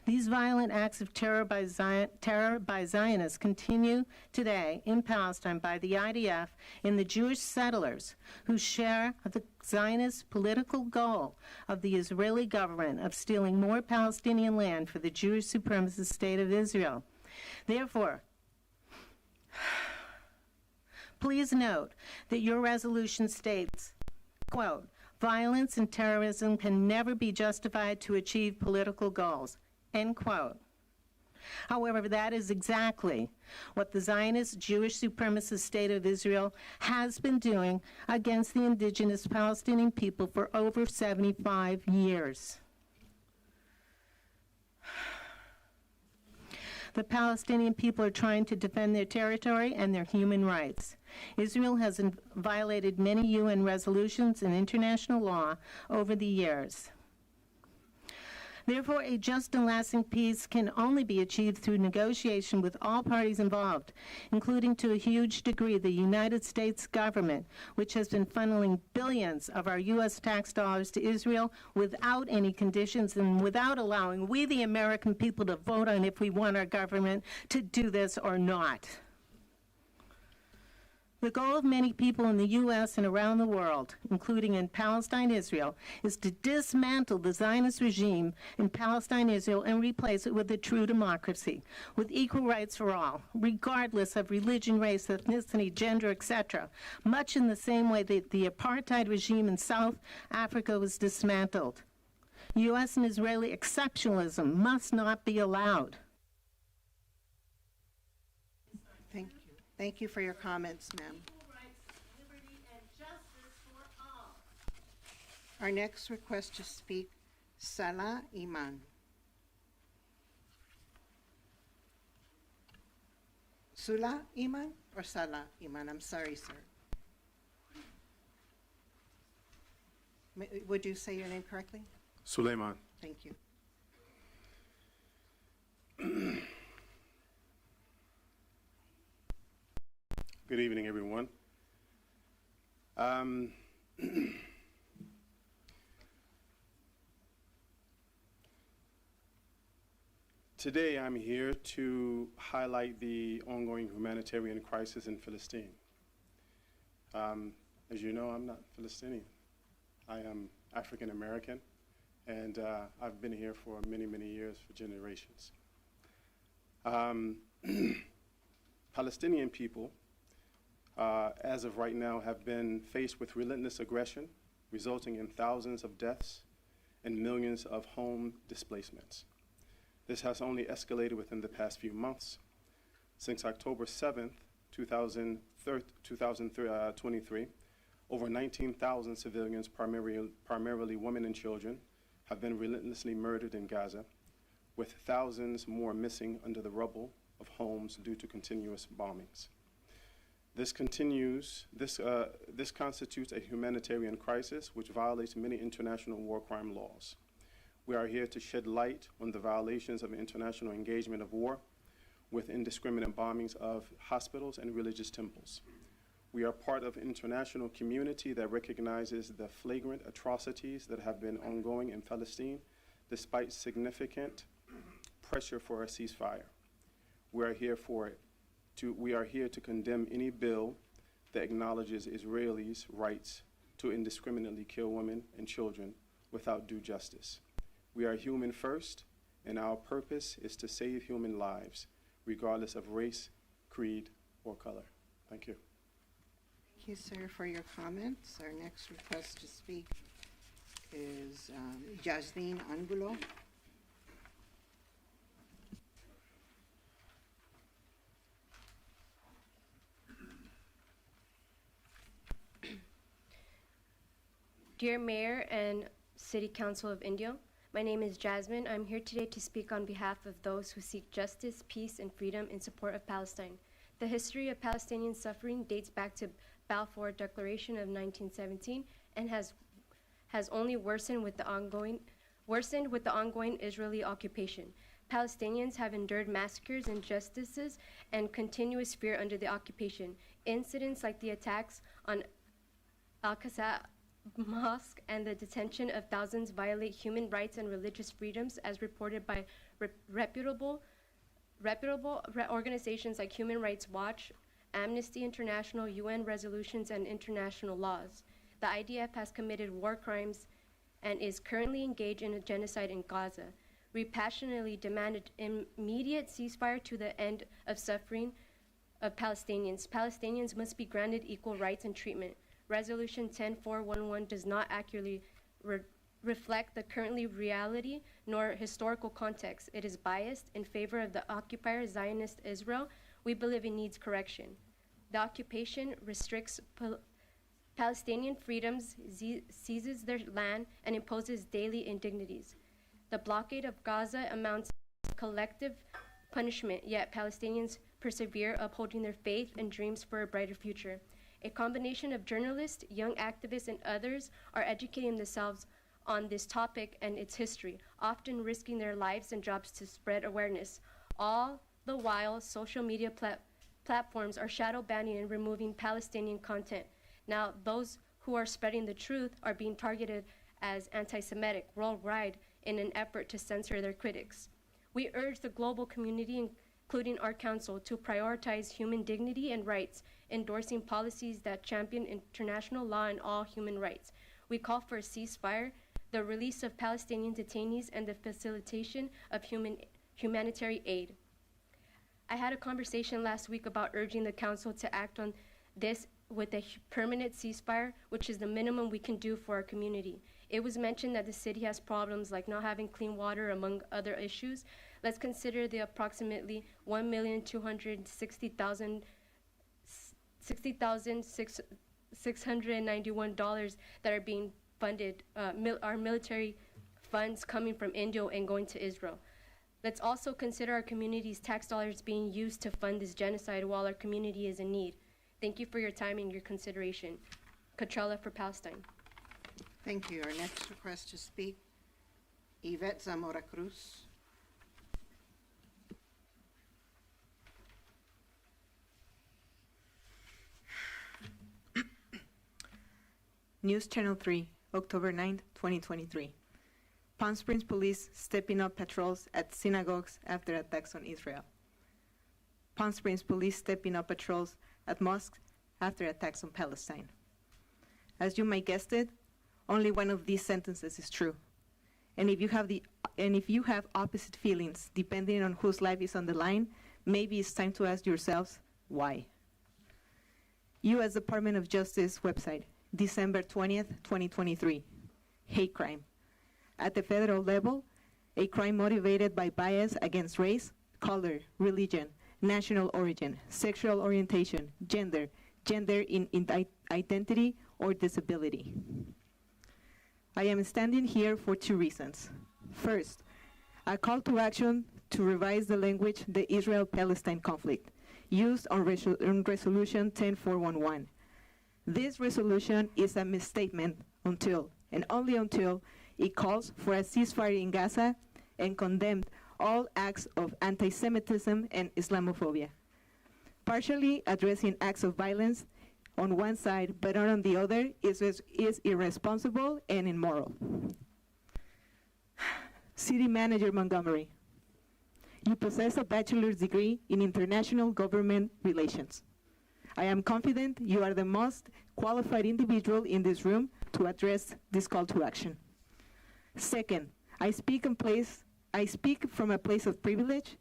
These violent acts of terror by Zionists continue today in Palestine by the IDF and the Jewish settlers who share the Zionist political goal of the Israeli government of stealing more Palestinian land for the Jewish supremacist state of Israel. Therefore, please note that your resolution states, quote, violence and terrorism can never be justified to achieve political goals, end quote. However, that is exactly what the Zionist Jewish supremacist state of Israel has been doing against the indigenous Palestinian people for over 75 years. The Palestinian people are trying to defend their territory and their human rights. Israel has violated many UN resolutions and international law over the years. Therefore, a just and lasting peace can only be achieved through negotiation with all parties involved, including to a huge degree the United States government, which has been funneling billions of our U.S. tax dollars to Israel without any conditions and without allowing we, the American people, to vote on if we want our government to do this or not. The goal of many people in the U.S. and around the world, including in Palestine, Israel, is to dismantle the Zionist regime in Palestine, Israel, and replace it with a true democracy, with equal rights for all, regardless of religion, race, ethnicity, gender, etc., much in the same way that the apartheid regime in South Africa was dismantled. U.S. and Israeli exceptionalism must not be allowed. Thank you. Thank you for your comments, ma'am. Our next request to speak, Salah Iman. Sula Iman or Salah Iman? I'm sorry, sir. Would you say your name correctly? Suleiman. Thank you. Good evening, everyone. Today, I'm here to highlight the ongoing humanitarian crisis in Palestine. As you know, I'm not Palestinian. I am African American, and I've been here for many, many years, for generations. Palestinian people, as of right now, have been faced with relentless aggression, resulting in thousands of deaths and millions of home displacements. This has only escalated within the past few months. Since October 7th, 2023, over 19,000 civilians, primarily women and children, have been relentlessly murdered in Gaza, with thousands more missing under the rubble of homes due to continuous bombings. This constitutes a humanitarian crisis which violates many international war crime laws. We are here to shed light on the violations of international engagement of war with indiscriminate bombings of hospitals and religious temples. We are part of an international community that recognizes the flagrant atrocities that have been ongoing in Palestine despite significant pressure for a ceasefire. We are here to condemn any bill that acknowledges Israelis' rights to indiscriminately kill women and children without due justice. We are human first, and our purpose is to save human lives, regardless of race, creed, or color. Thank you. Thank you, sir, for your comments. Our next request to speak is Jasmine Angulo. Dear Mayor and City Council of Indio, my name is Jasmine. I'm here today to speak on behalf of those who seek justice, peace, and freedom in support of Palestine. The history of Palestinian suffering dates back to Balfour Declaration of 1917 and has only worsened with the ongoing Israeli occupation. Palestinians have endured massacres, injustices, and continuous fear under the occupation. Incidents like the attacks on Al-Aqsa Mosque and the detention of thousands violate human rights and religious freedoms, as reported by reputable organizations like Human Rights Watch, Amnesty International, UN resolutions, and international laws. The IDF has committed war crimes and is currently engaged in a genocide in Gaza. We passionately demanded immediate ceasefire to the end of suffering of Palestinians. Palestinians must be granted equal rights and treatment. Resolution 10411 does not accurately reflect the currently reality nor historical context. It is biased in favor of the occupier Zionist Israel. We believe it needs correction. The occupation restricts Palestinian freedoms, seizes their land, and imposes daily indignities. The blockade of Gaza amounts to collective punishment, yet Palestinians persevere, upholding their faith and dreams for a brighter future. A combination of journalists, young activists, and others are educating themselves on this topic and its history, often risking their lives and jobs to spread awareness. All the while, social media platforms are shadow banning and removing Palestinian content. Now, those who are spreading the truth are being targeted as anti-Semitic worldwide in an effort to censor their critics. We urge the global community, including our council, to prioritize human dignity and rights, endorsing policies that champion international law and all human rights. We call for a ceasefire, the release of Palestinian detainees, and the facilitation of humanitarian aid. I had a conversation last week about urging the council to act on this with a permanent ceasefire, which is the minimum we can do for our community. It was mentioned that the city has problems like not having clean water, among other issues. Let's consider the approximately $1,260,691 that are being funded, our military funds coming from Indio and going to Israel. Let's also consider our community's tax dollars being used to fund this genocide while our community is in need. Thank you for your time and your consideration. Coachella for Palestine. Thank you. Our next request to speak, Yvette Zamora Cruz. News Channel 3, October 9, 2023. Palm Springs police stepping up patrols at synagogues after attacks on Israel. Palm Springs police stepping up patrols at mosques after attacks on Palestine. As you might guess it, only one of these sentences is true. And if you have opposite feelings, depending on whose life is on the line, maybe it's time to ask yourselves, why? U.S. Department of Justice website, December 20th, 2023. Hate crime. At the federal level, a crime motivated by bias against race, color, religion, national origin, sexual orientation, gender in identity, or disability. I am standing here for two reasons. First, a call to action to revise the language the Israel-Palestine conflict used on Resolution 10411. This resolution is a misstatement until, and only until, it calls for a ceasefire in Gaza and condemned all acts of anti-Semitism and Islamophobia. Partially addressing acts of violence on one side but not on the other is irresponsible and immoral. City Manager Montgomery, you possess a bachelor's degree in international government relations. I am confident you are the most qualified individual in this room to address this call to action. Second, I speak from a place of privilege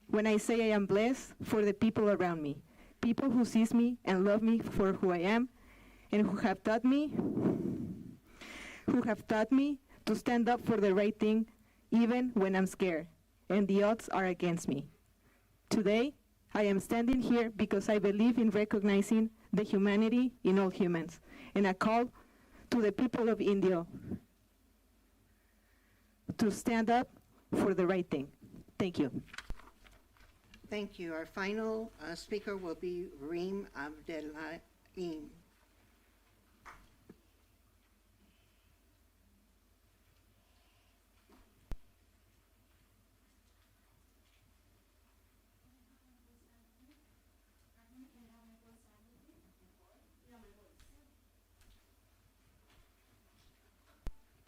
when I say I am blessed for the people around me, people who sees me and love me for who I am, and who have taught me to stand up for the right thing even when I'm scared and the odds are against me. Today, I am standing here because I believe in recognizing the humanity in all humans and a call to the people of Indio to stand up for the right thing. Thank you. Thank you. Our final speaker will be Reem Abdellaim.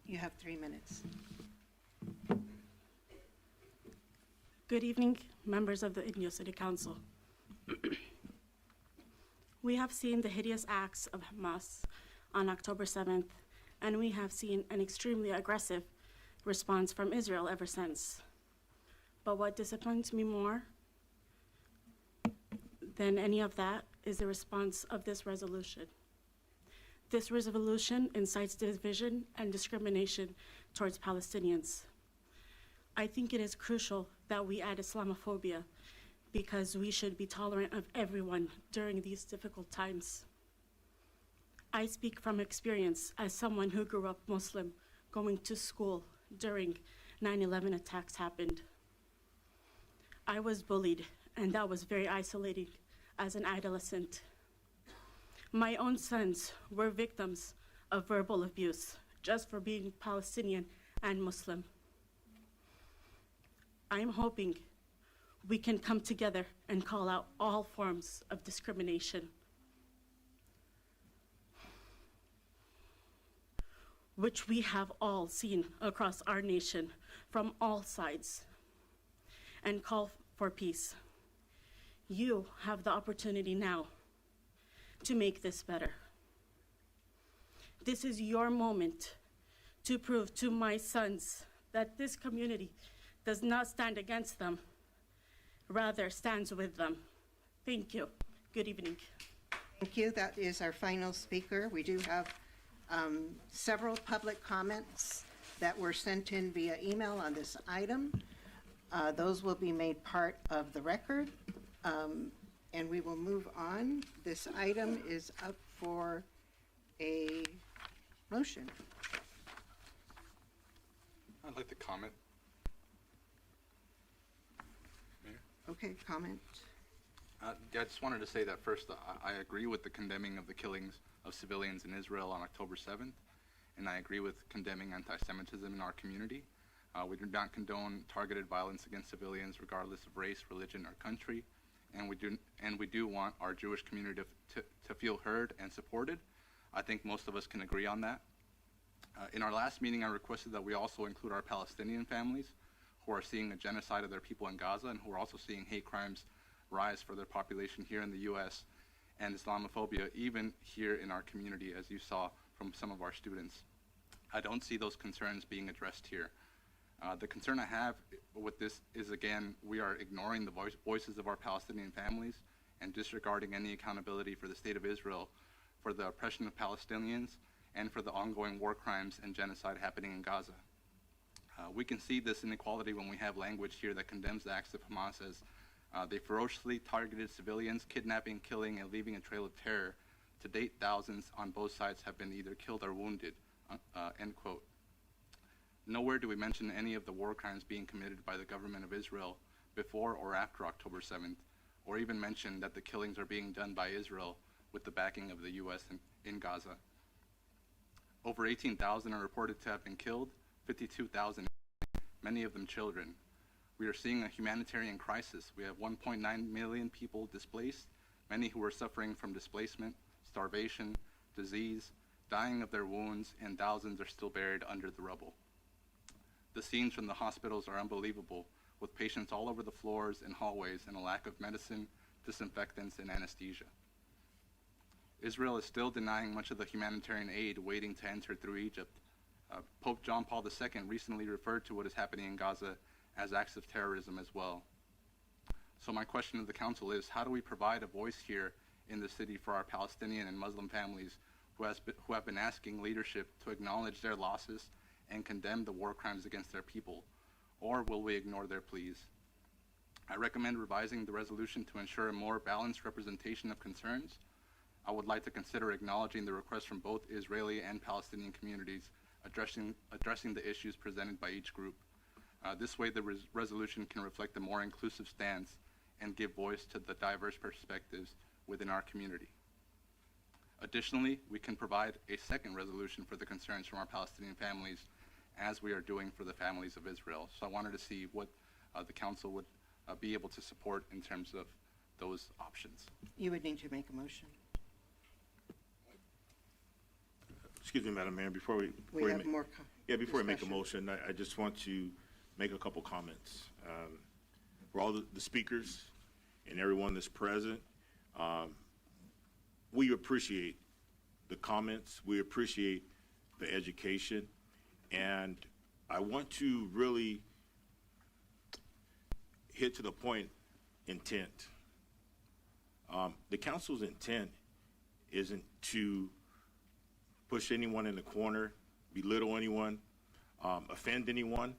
You have 3 minutes. Good evening, members of the Indio City Council. We have seen the hideous acts of Hamas on October 7th, and we have seen an extremely aggressive response from Israel ever since. But what disappoints me more than any of that is the response of this resolution. This resolution incites division and discrimination towards Palestinians. I think it is crucial that we add Islamophobia because we should be tolerant of everyone during these difficult times. I speak from experience as someone who grew up Muslim, going to school during 9/11 attacks happened. I was bullied, and that was very isolating as an adolescent. My own sons were victims of verbal abuse just for being Palestinian and Muslim. I'm hoping we can come together and call out all forms of discrimination, which we have all seen across our nation from all sides, and call for peace. You have the opportunity now to make this better. This is your moment to prove to my sons that this community does not stand against them, rather stands with them. Thank you. Good evening. Thank you. That is our final speaker. We do have several public comments that were sent in via email on this item. Those will be made part of the record, and we will move on. This item is up for a motion. I'd like to comment. Okay, comment. Yeah, I just wanted to say that first, I agree with the condemning of the killings of civilians in Israel on October 7th, and I agree with condemning anti-Semitism in our community. We do not condone targeted violence against civilians regardless of race, religion, or country, and we do want our Jewish community to feel heard and supported. I think most of us can agree on that. In our last meeting, I requested that we also include our Palestinian families who are seeing a genocide of their people in Gaza and who are also seeing hate crimes rise for their population here in the U.S. and Islamophobia even here in our community, as you saw from some of our students. I don't see those concerns being addressed here. The concern I have with this is, again, we are ignoring the voices of our Palestinian families and disregarding any accountability for the state of Israel for the oppression of Palestinians and for the ongoing war crimes and genocide happening in Gaza. We can see this inequality when we have language here that condemns the acts of Hamas as they ferociously targeted civilians, kidnapping, killing, and leaving a trail of terror. To date, thousands on both sides have been either killed or wounded, end quote. Nowhere do we mention any of the war crimes being committed by the government of Israel before or after October 7th, or even mention that the killings are being done by Israel with the backing of the U.S. in Gaza. Over 18,000 are reported to have been killed, 52,000, many of them children. We are seeing a humanitarian crisis. We have 1.9 million people displaced, many who are suffering from displacement, starvation, disease, dying of their wounds, and thousands are still buried under the rubble. The scenes from the hospitals are unbelievable, with patients all over the floors and hallways and a lack of medicine, disinfectants, and anesthesia. Israel is still denying much of the humanitarian aid waiting to enter through Egypt. Pope John Paul II recently referred to what is happening in Gaza as acts of terrorism as well. So my question to the council is, how do we provide a voice here in the city for our Palestinian and Muslim families who have been asking leadership to acknowledge their losses and condemn the war crimes against their people? Or will we ignore their pleas? I recommend revising the resolution to ensure a more balanced representation of concerns. I would like to consider acknowledging the requests from both Israeli and Palestinian communities addressing the issues presented by each group. This way, the resolution can reflect a more inclusive stance and give voice to the diverse perspectives within our community. Additionally, we can provide a second resolution for the concerns from our Palestinian families, as we are doing for the families of Israel. So I wanted to see what the council would be able to support in terms of those options. You would need to make a motion. Excuse me, Madam Mayor, before we have more before we make a discussion. motion, I just want to make a couple comments. For all the speakers and everyone that's present, we appreciate the comments, we appreciate the education, and I want to really hit to the point, intent. The council's intent isn't to push anyone in the corner, belittle anyone, offend anyone.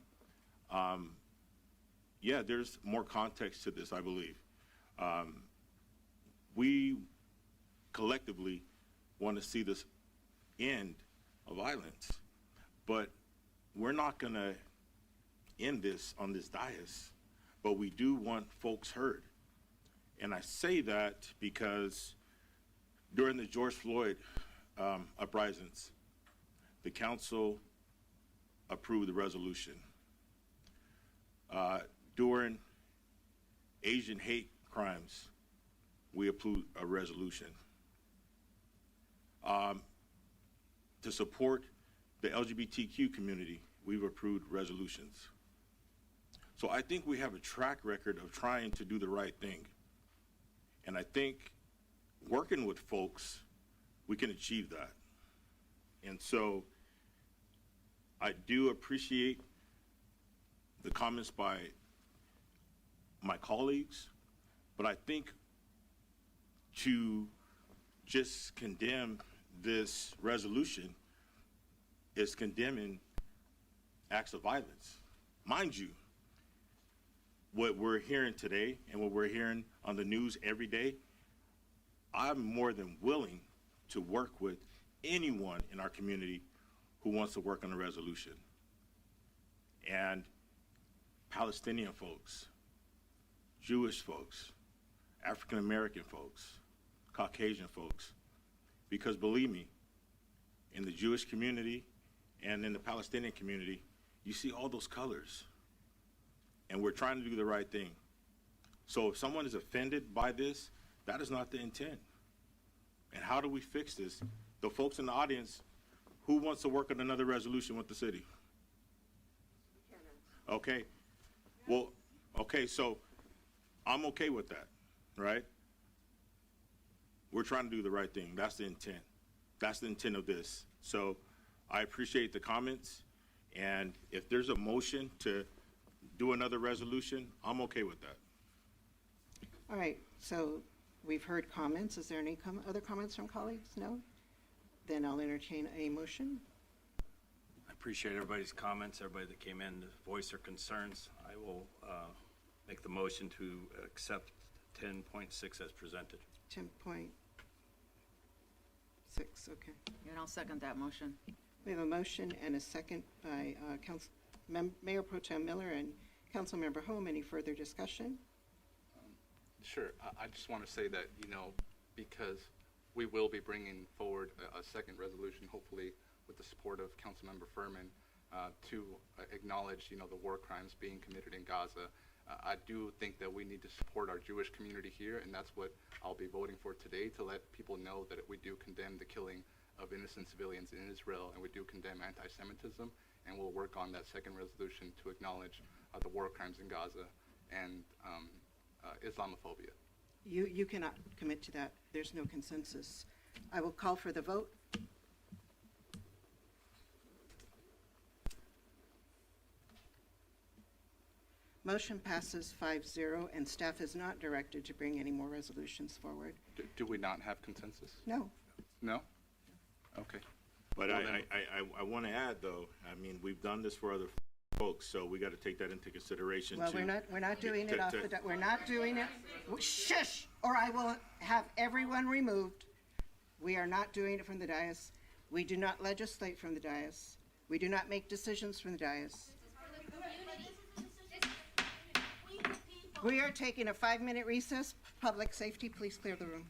Yeah, there's more context to this, I believe. We collectively want to see this end of violence, but we're not going to end this on this dais, but we do want folks heard. And I say that because during the George Floyd uprisings, the council approved the resolution. During Asian hate crimes, we approved a resolution. To support the LGBTQ community, we've approved resolutions. So I think we have a track record of trying to do the right thing. And I think working with folks, we can achieve that. And so I do appreciate the comments by my colleagues, but I think to just condemn this resolution is condemning acts of violence. Mind you, what we're hearing today and what we're hearing on the news every day, I'm more than willing to work with anyone in our community who wants to work on a resolution. And Palestinian folks, Jewish folks, African American folks, Caucasian folks, because believe me, in the Jewish community and in the Palestinian community, you see all those colors. And we're trying to do the right thing. So if someone is offended by this, that is not the intent. And how do we fix this? The folks in the audience, who wants to work on another resolution with the city? Okay. Well, okay, so I'm okay with that, right? We're trying to do the right thing. That's the intent. That's the intent of this. So I appreciate the comments. And if there's a motion to do another resolution, I'm okay with that. All right, so we've heard comments. Is there any other comments from colleagues? No? Then I'll entertain a motion. I appreciate everybody's comments, everybody that came in to voice their concerns. I will make the motion to accept 10.6 as presented. 10.6, okay. And I'll second that motion. We have a motion and a second by Mayor Pro Tem Miller and Councilmember Holmes. Any further discussion? Sure. I just want to say that, because we will be bringing forward a second resolution, hopefully with the support of Councilmember Furman, to acknowledge, the war crimes being committed in Gaza. I do think that we need to support our Jewish community here, and that's what I'll be voting for today, to let people know that we do condemn the killing of innocent civilians in Israel, and we do condemn anti-Semitism, and we'll work on that second resolution to acknowledge the war crimes in Gaza and Islamophobia. You cannot commit to that. There's no consensus. I will call for the vote. Motion passes 5-0, and staff is not directed to bring any more resolutions forward. Do we not have consensus? No. No? Okay. But I want to add, though, we've done this for other folks, so we got to take that into consideration. Well, we're not doing it off the. We're not doing it. Shush! Or I will have everyone removed. We are not doing it from the dais. We do not legislate from the dais. We do not make decisions from the dais. We are taking a 5-minute recess. Public safety, please clear the room.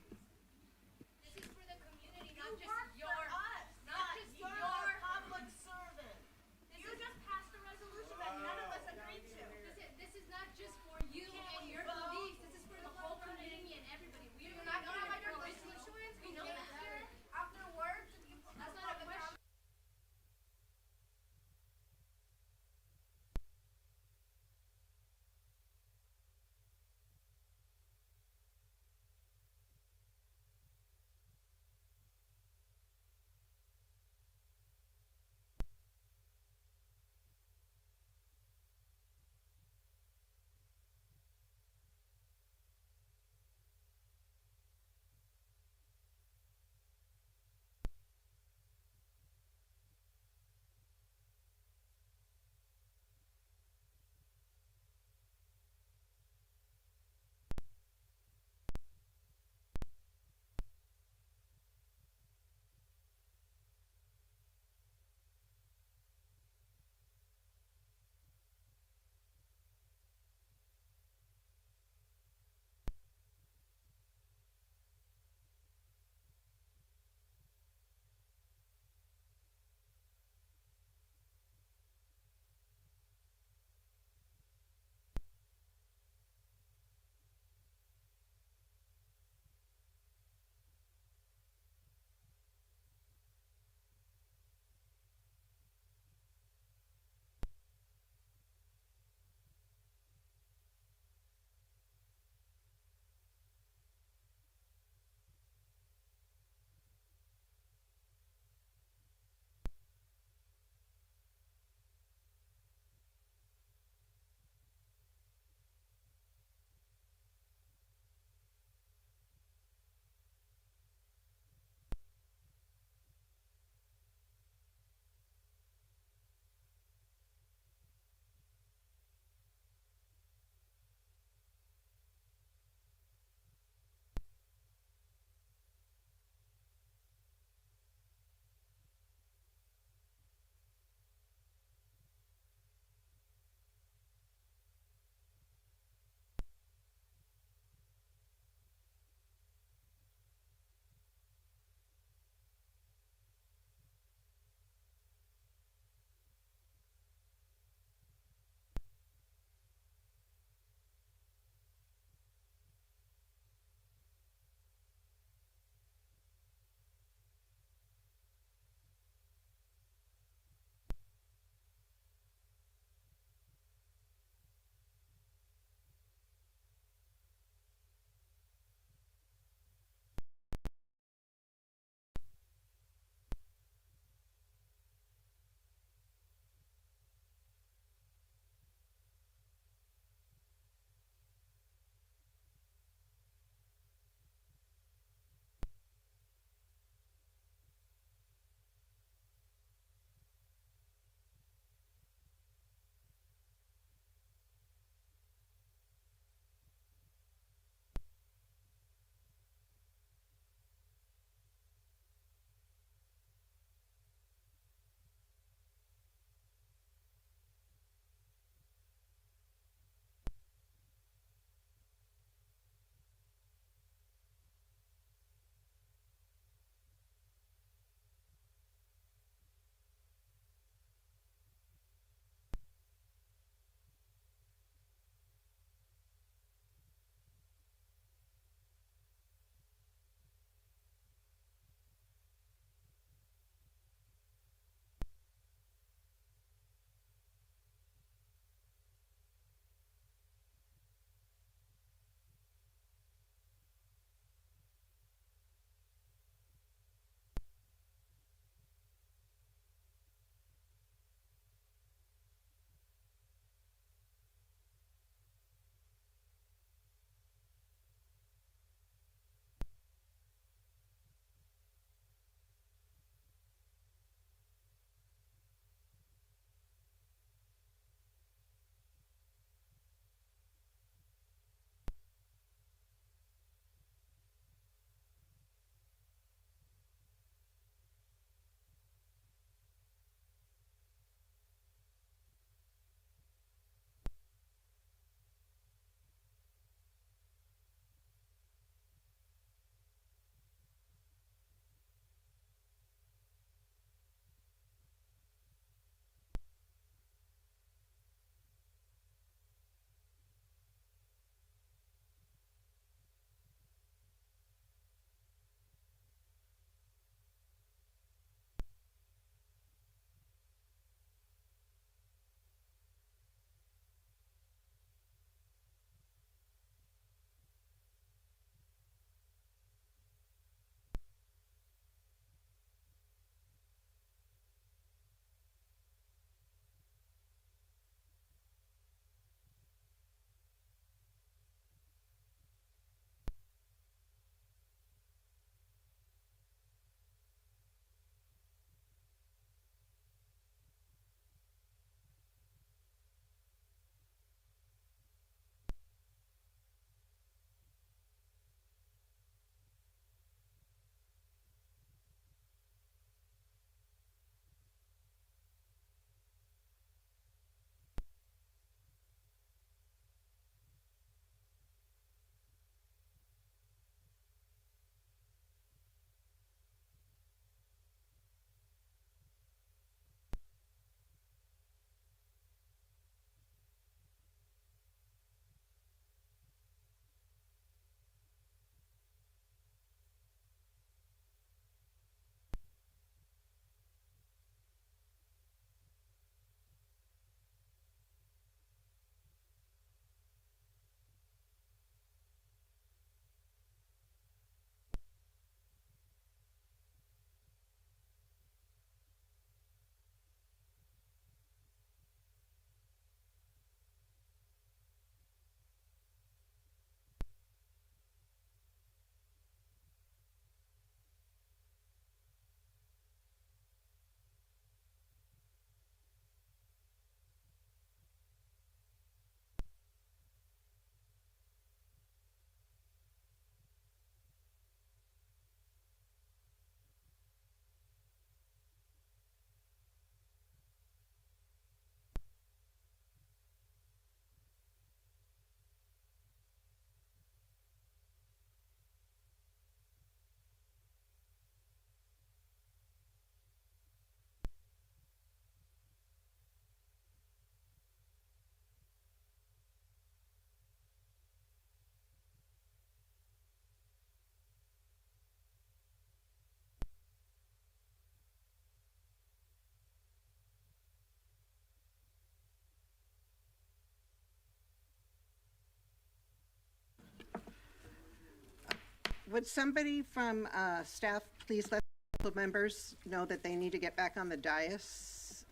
Would somebody from staff please let council members know that they need to get back on the dais,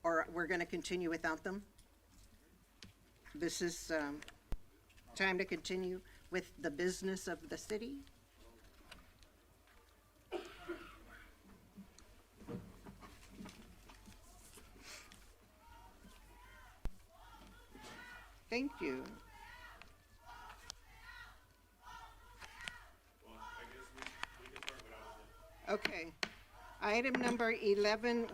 or we're going to continue without them? This is time to continue with the business of the city. Thank you. Okay. Item number 11.1,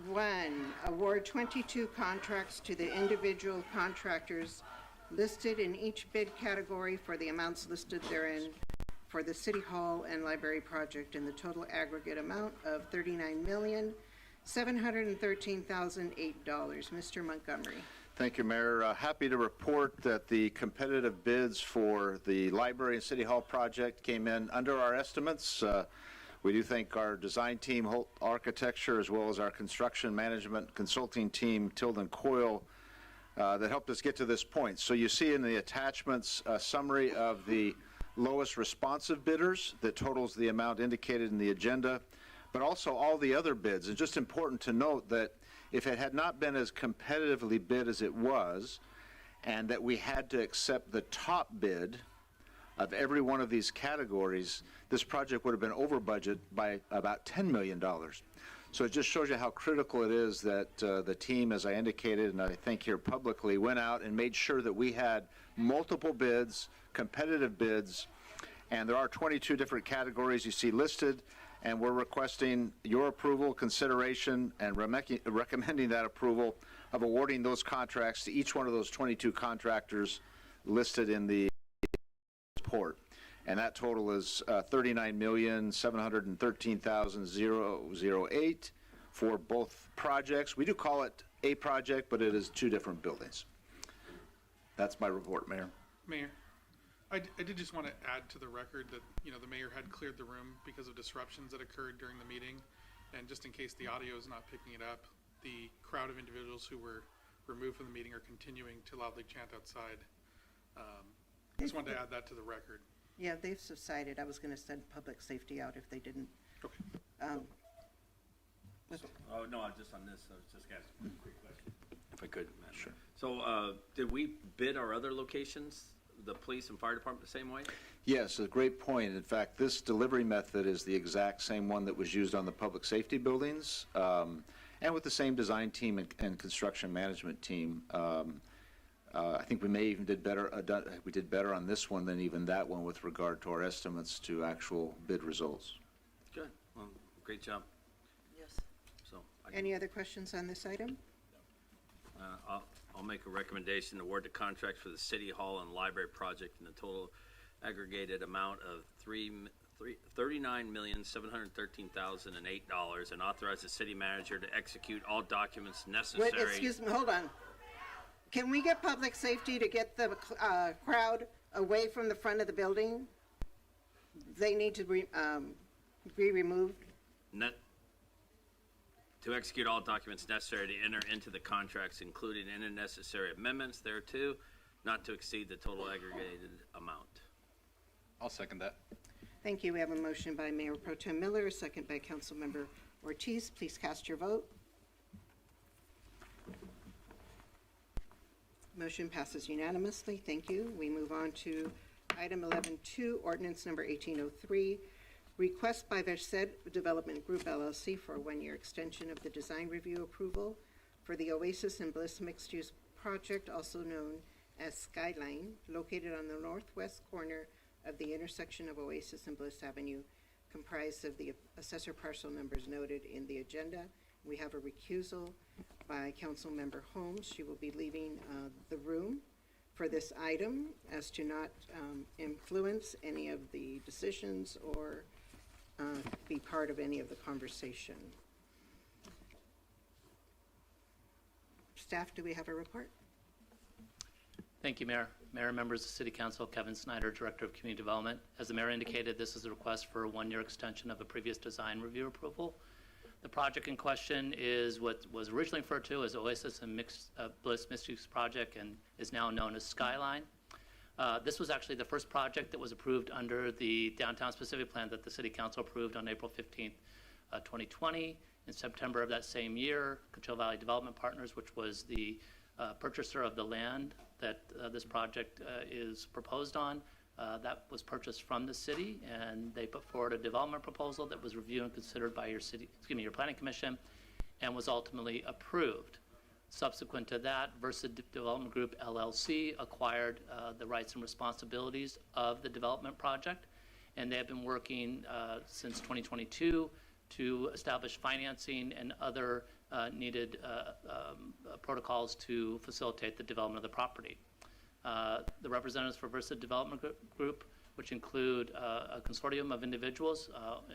award 22 contracts to the individual contractors listed in each bid category for the amounts listed therein for the City Hall and Library project in the total aggregate amount of $39,713,008. Mr. Montgomery. Thank you, Mayor. Happy to report that the competitive bids for the library and City Hall project came in under our estimates. We do thank our design team, Holt Architecture, as well as our construction management consulting team, Tilden Coyle, that helped us get to this point. So you see in the attachments a summary of the lowest responsive bidders that totals the amount indicated in the agenda, but also all the other bids. And just important to note that if it had not been as competitively bid as it was, and that we had to accept the top bid of every one of these categories, this project would have been over budget by about $10 million. So it just shows you how critical it is that the team, as I indicated, and I think here publicly, went out and made sure that we had multiple bids, competitive bids, and there are 22 different categories you see listed, and we're requesting your approval, consideration, and recommending that approval of awarding those contracts to each one of those 22 contractors listed in the report. And that total is $39,713,008 for both projects. We do call it a project, but it is two different buildings. That's my report, Mayor. Mayor, I did just want to add to the record that, the mayor had cleared the room because of disruptions that occurred during the meeting. And just in case the audio is not picking it up, the crowd of individuals who were removed from the meeting are continuing to loudly chant outside. I just wanted to add that to the record. Yeah, they've subsided. I was going to send public safety out if they didn't. Okay. Oh, no, just on this, I was just asking a quick question, if I could, Madam. Sure. So, did we bid our other locations, the police and fire department, the same way? Yes, a great point. In fact, this delivery method is the exact same one that was used on the public safety buildings, and with the same design team and construction management team. I think we may even did better. We did better on this one than even that one with regard to our estimates to actual bid results. Good. Well, great job. Yes. So, Any other questions on this item? I'll make a recommendation to award the contract for the City Hall and Library project in the total aggregated amount of $39,713,008 and authorize the city manager to execute all documents necessary. Wait, excuse me, hold on. Can we get public safety to get the crowd away from the front of the building? They need to be removed. To execute all documents necessary to enter into the contracts, including any necessary amendments thereto, not to exceed the total aggregated amount. I'll second that. Thank you. We have a motion by Mayor Pro Tem Miller, a second by Councilmember Ortiz. Please cast your vote. Motion passes unanimously. Thank you. We move on to item 11.2, ordinance number 1803. Request by Verset Development Group LLC for a one-year extension of the design review approval for the Oasis and Bliss mixed-use project, also known as Skyline, located on the northwest corner of the intersection of Oasis and Bliss Avenue, comprised of the assessor parcel numbers noted in the agenda. We have a recusal by Councilmember Holmes. She will be leaving the room for this item as to not influence any of the decisions or be part of any of the conversation. Staff, do we have a report? Thank you, Mayor. Mayor and members of the City Council, Kevin Snyder, Director of Community Development. As the Mayor indicated, this is a request for a one-year extension of a previous design review approval. The project in question is what was originally referred to as Oasis and Bliss Mixed Use Project and is now known as Skyline. This was actually the first project that was approved under the Downtown Specific Plan that the City Council approved on April 15th, 2020. In September of that same year, Coachella Valley Development Partners, which was the purchaser of the land that this project is proposed on, that was purchased from the city, and they put forward a development proposal that was reviewed and considered by your your Planning Commission, and was ultimately approved. Subsequent to that, Versa Development Group LLC acquired the rights and responsibilities of the development project, and they have been working since 2022 to establish financing and other needed protocols to facilitate the development of the property. The representatives for Versa Development Group, which include a consortium of individuals,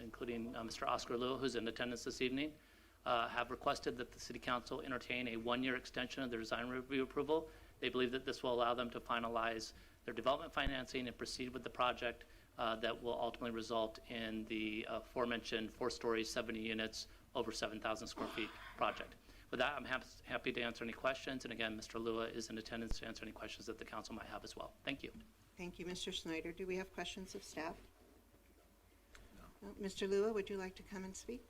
including Mr. Oscar Liu, who's in attendance this evening, have requested that the City Council entertain a one-year extension of their design review approval. They believe that this will allow them to finalize their development financing and proceed with the project that will ultimately result in the aforementioned 4-story, 70 units, over 7,000 square feet project. With that, I'm happy to answer any questions. And again, Mr. Lua is in attendance to answer any questions that the council might have as well. Thank you. Thank you, Mr. Snyder. Do we have questions of staff? No. Mr. Lua, would you like to come and speak?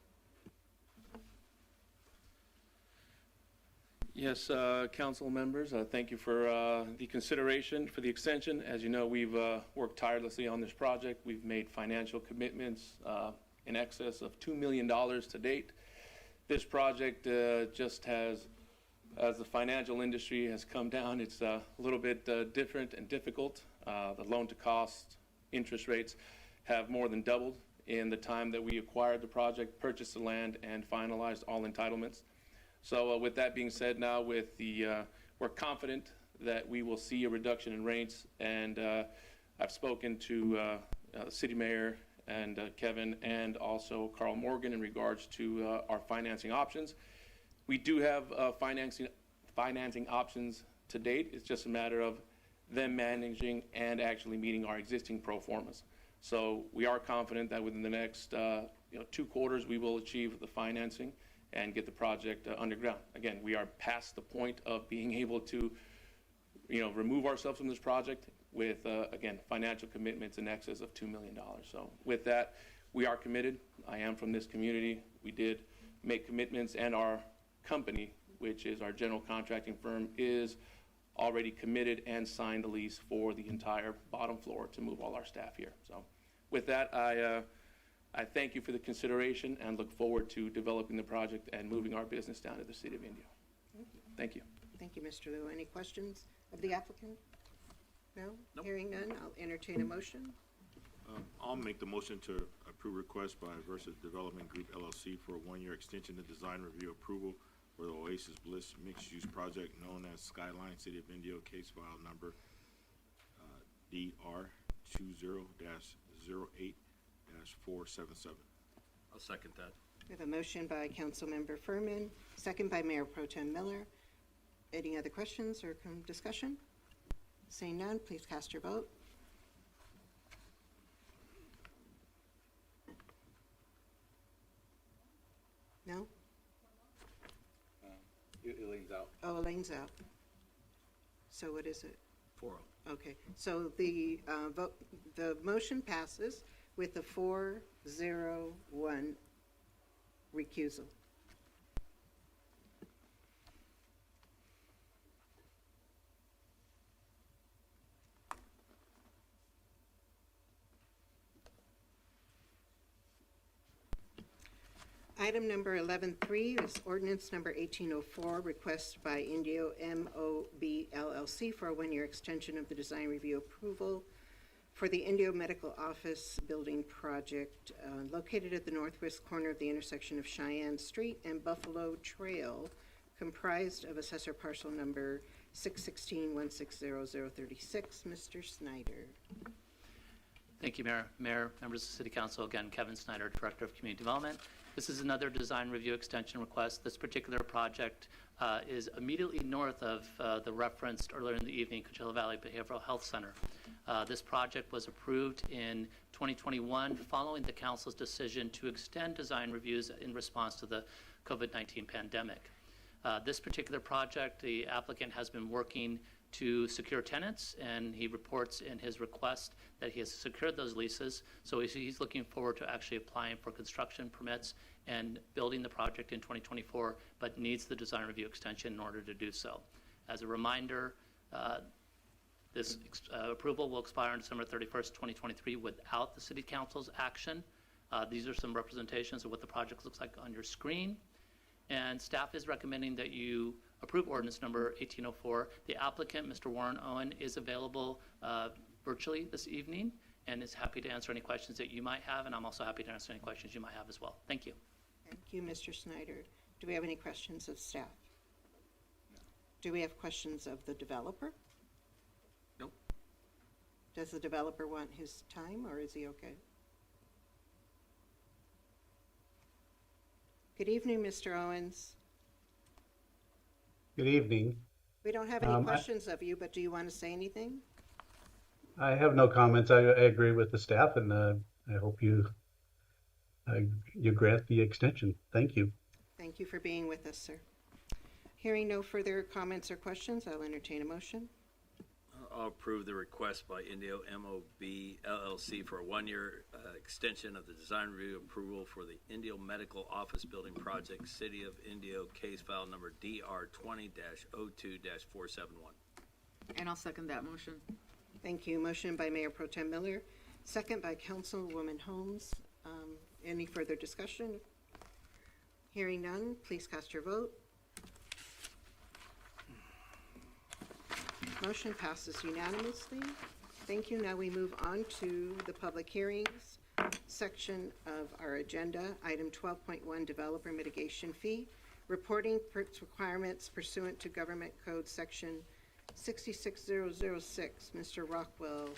Yes, council members, thank you for the consideration for the extension. As you know, we've worked tirelessly on this project. We've made financial commitments in excess of $2 million to date. This project just has, as the financial industry has come down, it's a little bit different and difficult. The loan-to-cost interest rates have more than doubled in the time that we acquired the project, purchased the land, and finalized all entitlements. So with that being said, now with the, we're confident that we will see a reduction in rates, and I've spoken to City Mayor and Kevin and also Carl Morgan in regards to our financing options. We do have financing options to date. It's just a matter of them managing and actually meeting our existing pro formas. So we are confident that within the next 2 quarters we will achieve the financing and get the project underground. Again, we are past the point of being able to remove ourselves from this project with, again, financial commitments in excess of $2 million. So with that, we are committed. I am from this community. We did make commitments, and our company, which is our general contracting firm, is already committed and signed a lease for the entire bottom floor to move all our staff here. So with that, I thank you for the consideration and look forward to developing the project and moving our business down to the City of Indio. Thank you. Thank you, Mr. Liu. Any questions of the applicant? No? Nope. Hearing none, I'll entertain a motion. I'll make the motion to approve request by Versa Development Group LLC for a 1-year extension to design review approval for the Oasis Bliss mixed-use project known as Skyline City of Indio, case file number DR20-08-477. I'll second that. We have a motion by Councilmember Furman, second by Mayor Pro Tem Miller. Any other questions or discussion? Seeing none, please cast your vote. No? Elaine's out. Oh, Elaine's out. So what is it? 4-0. Okay, so the vote, the motion passes with a 4-0-1 recusal. Item number 11.3 is ordinance number 1804, request by Indio MOB LLC for a 1-year extension of the design review approval for the Indio Medical Office Building Project located at the northwest corner of the intersection of Cheyenne Street and Buffalo Trail, comprised of assessor parcel number 616-160-036. Mr. Snyder. Thank you, Mayor. Mayor, members of the City Council, again, Kevin Snyder, Director of Community Development. This is another design review extension request. This particular project is immediately north of the referenced earlier in the evening Coachella Valley Behavioral Health Center. This project was approved in 2021 following the Council's decision to extend design reviews in response to the COVID-19 pandemic. This particular project, the applicant has been working to secure tenants, and he reports in his request that he has secured those leases. So he's looking forward to actually applying for construction permits and building the project in 2024, but needs the design review extension in order to do so. As a reminder, this approval will expire on December 31st, 2023 without the City Council's action. These are some representations of what the project looks like on your screen. And staff is recommending that you approve ordinance number 1804. The applicant, Mr. Warren Owen, is available virtually this evening and is happy to answer any questions that you might have, and I'm also happy to answer any questions you might have as well. Thank you. Thank you, Mr. Snyder. Do we have any questions of staff? Do we have questions of the developer? Nope. Does the developer want his time, or is he okay? Good evening, Mr. Owens. Good evening. We don't have any questions of you, but do you want to say anything? I have no comments. I agree with the staff, and I hope you grant the extension. Thank you. Thank you for being with us, sir. Hearing no further comments or questions, I'll entertain a motion. I'll approve the request by Indio MOB LLC for a one-year extension of the design review approval for the Indio Medical Office Building Project, City of Indio, case file number DR20-02-471. And I'll second that motion. Thank you. Motion by Mayor Pro Tem Miller, second by Councilwoman Holmes. Any further discussion? Hearing none, please cast your vote. Motion passes unanimously. Thank you. Now we move on to the public hearings section of our agenda. Item 12.1, developer mitigation fee. Reporting requirements pursuant to Government Code Section 66006. Mr. Rockwell.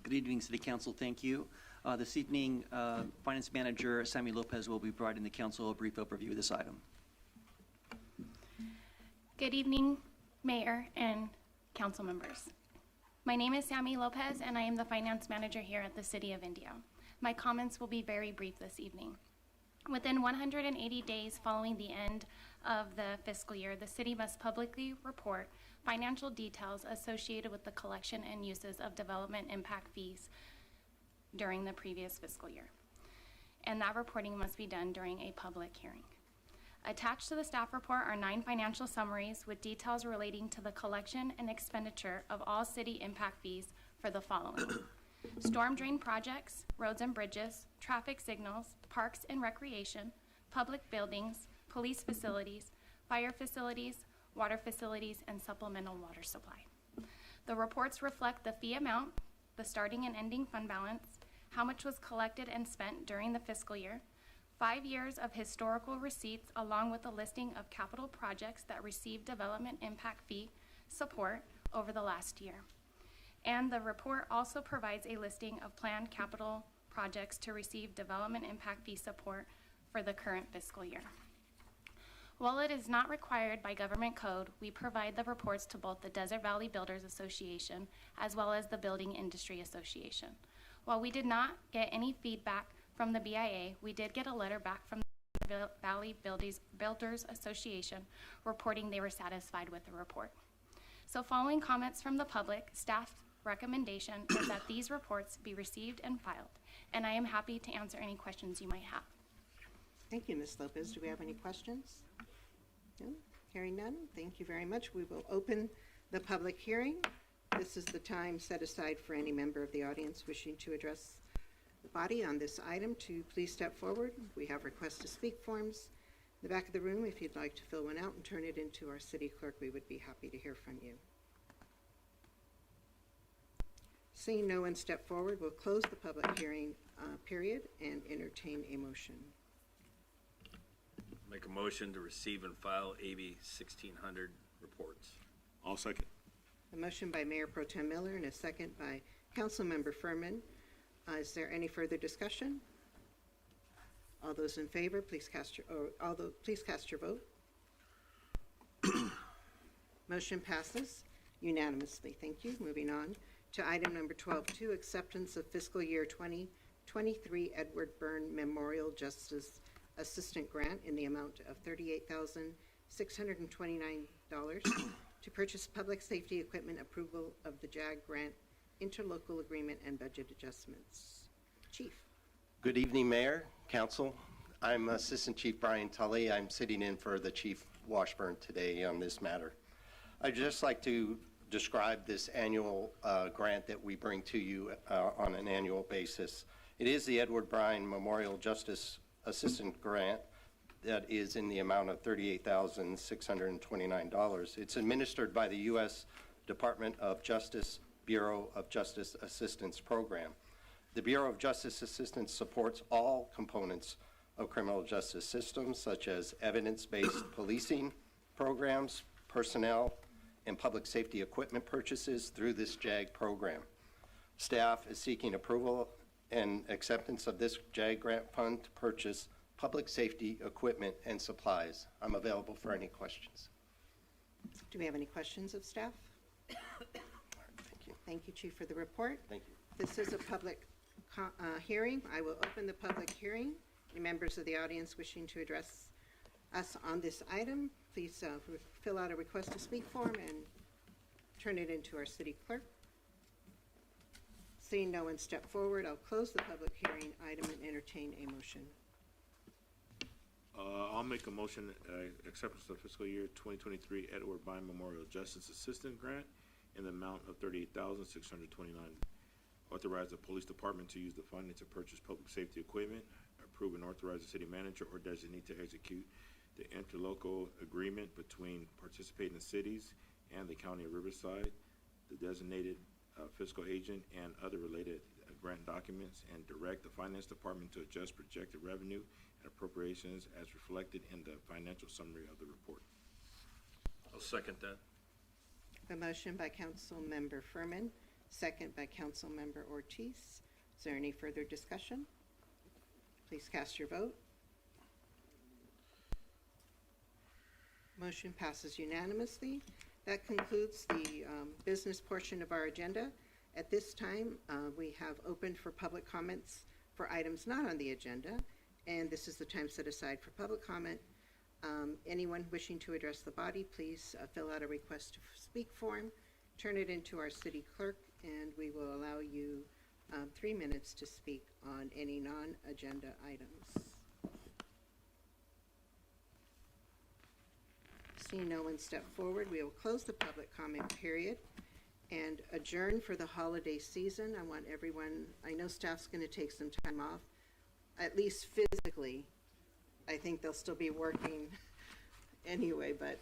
Good evening, City Council. Thank you. This evening, Finance Manager Sammy Lopez will be providing the Council a brief overview of this item. Good evening, Mayor and Council members. My name is Sammy Lopez, and I am the Finance Manager here at the City of Indio. My comments will be very brief this evening. Within 180 days following the end of the fiscal year, the City must publicly report financial details associated with the collection and uses of development impact fees during the previous fiscal year. And that reporting must be done during a public hearing. Attached to the staff report are 9 financial summaries with details relating to the collection and expenditure of all city impact fees for the following: storm drain projects, roads and bridges, traffic signals, parks and recreation, public buildings, police facilities, fire facilities, water facilities, and supplemental water supply. The reports reflect the fee amount, the starting and ending fund balance, how much was collected and spent during the fiscal year, 5 years of historical receipts, along with a listing of capital projects that received development impact fee support over the last year. And the report also provides a listing of planned capital projects to receive development impact fee support for the current fiscal year. While it is not required by government code, we provide the reports to both the Desert Valley Builders Association as well as the Building Industry Association. While we did not get any feedback from the BIA, we did get a letter back from the Valley Builders Association reporting they were satisfied with the report. So following comments from the public, staff's recommendation is that these reports be received and filed, and I am happy to answer any questions you might have. Thank you, Ms. Lopez. Do we have any questions? No? Hearing none, thank you very much. We will open the public hearing. This is the time set aside for any member of the audience wishing to address the body on this item to please step forward. We have request to speak forms in the back of the room. If you'd like to fill one out and turn it into our city clerk, we would be happy to hear from you. Seeing no one step forward, we'll close the public hearing period and entertain a motion. Make a motion to receive and file AB 1600 reports. I'll second. A motion by Mayor Pro Tem Miller and a second by Councilmember Furman. Is there any further discussion? All those in favor, please cast your vote. Motion passes unanimously. Thank you. Moving on to item number 12.2, acceptance of fiscal year 2023 Edward Byrne Memorial Justice Assistant Grant in the amount of $38,629 to purchase public safety equipment, approval of the JAG grant, interlocal agreement, and budget adjustments. Chief. Good evening, Mayor, Council. I'm Assistant Chief Bryan Tully. I'm sitting in for the Chief Washburn today on this matter. I'd just like to describe this annual grant that we bring to you on an annual basis. It is the Edward Bryan Memorial Justice Assistant Grant that is in the amount of $38,629. It's administered by the U.S. Department of Justice Bureau of Justice Assistance Program. The Bureau of Justice Assistance supports all components of criminal justice systems, such as evidence-based policing programs, personnel, and public safety equipment purchases through this JAG program. Staff is seeking approval and acceptance of this JAG grant fund to purchase public safety equipment and supplies. I'm available for any questions. Do we have any questions of staff? Thank you. Thank you, Chief, for the report. Thank you. This is a public hearing. I will open the public hearing. Any members of the audience wishing to address us on this item, please fill out a request to speak form and turn it into our city clerk. Seeing no one step forward, I'll close the public hearing item and entertain a motion. I'll make a motion acceptance of fiscal year 2023 Edward Bryan Memorial Justice Assistant Grant in the amount of $38,629. Authorize the police department to use the funding to purchase public safety equipment. Approve and authorize the city manager or designee to execute the interlocal agreement between participating cities and the County of Riverside, the designated fiscal agent, and other related grant documents, and direct the finance department to adjust projected revenue and appropriations as reflected in the financial summary of the report. I'll second that. A motion by Councilmember Furman, second by Councilmember Ortiz. Is there any further discussion? Please cast your vote. Motion passes unanimously. That concludes the business portion of our agenda. At this time, we have opened for public comments for items not on the agenda, and this is the time set aside for public comment. Anyone wishing to address the body, please fill out a request to speak form, turn it into our city clerk, and we will allow you 3 minutes to speak on any non-agenda items. Seeing no one step forward, we will close the public comment period and adjourn for the holiday season. I want everyone, I know staff's going to take some time off, at least physically. I think they'll still be working anyway, but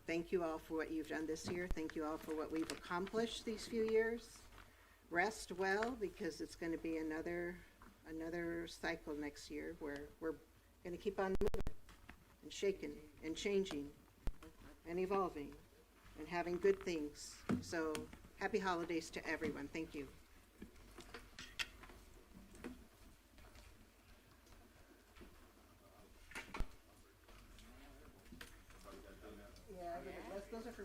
thank you all for what you've done this year. Thank you all for what we've accomplished these few years. Rest well, because it's going to be another cycle next year where we're going to keep on moving and shaking and changing and evolving and having good things. So happy holidays to everyone. Thank you. Yeah, those are for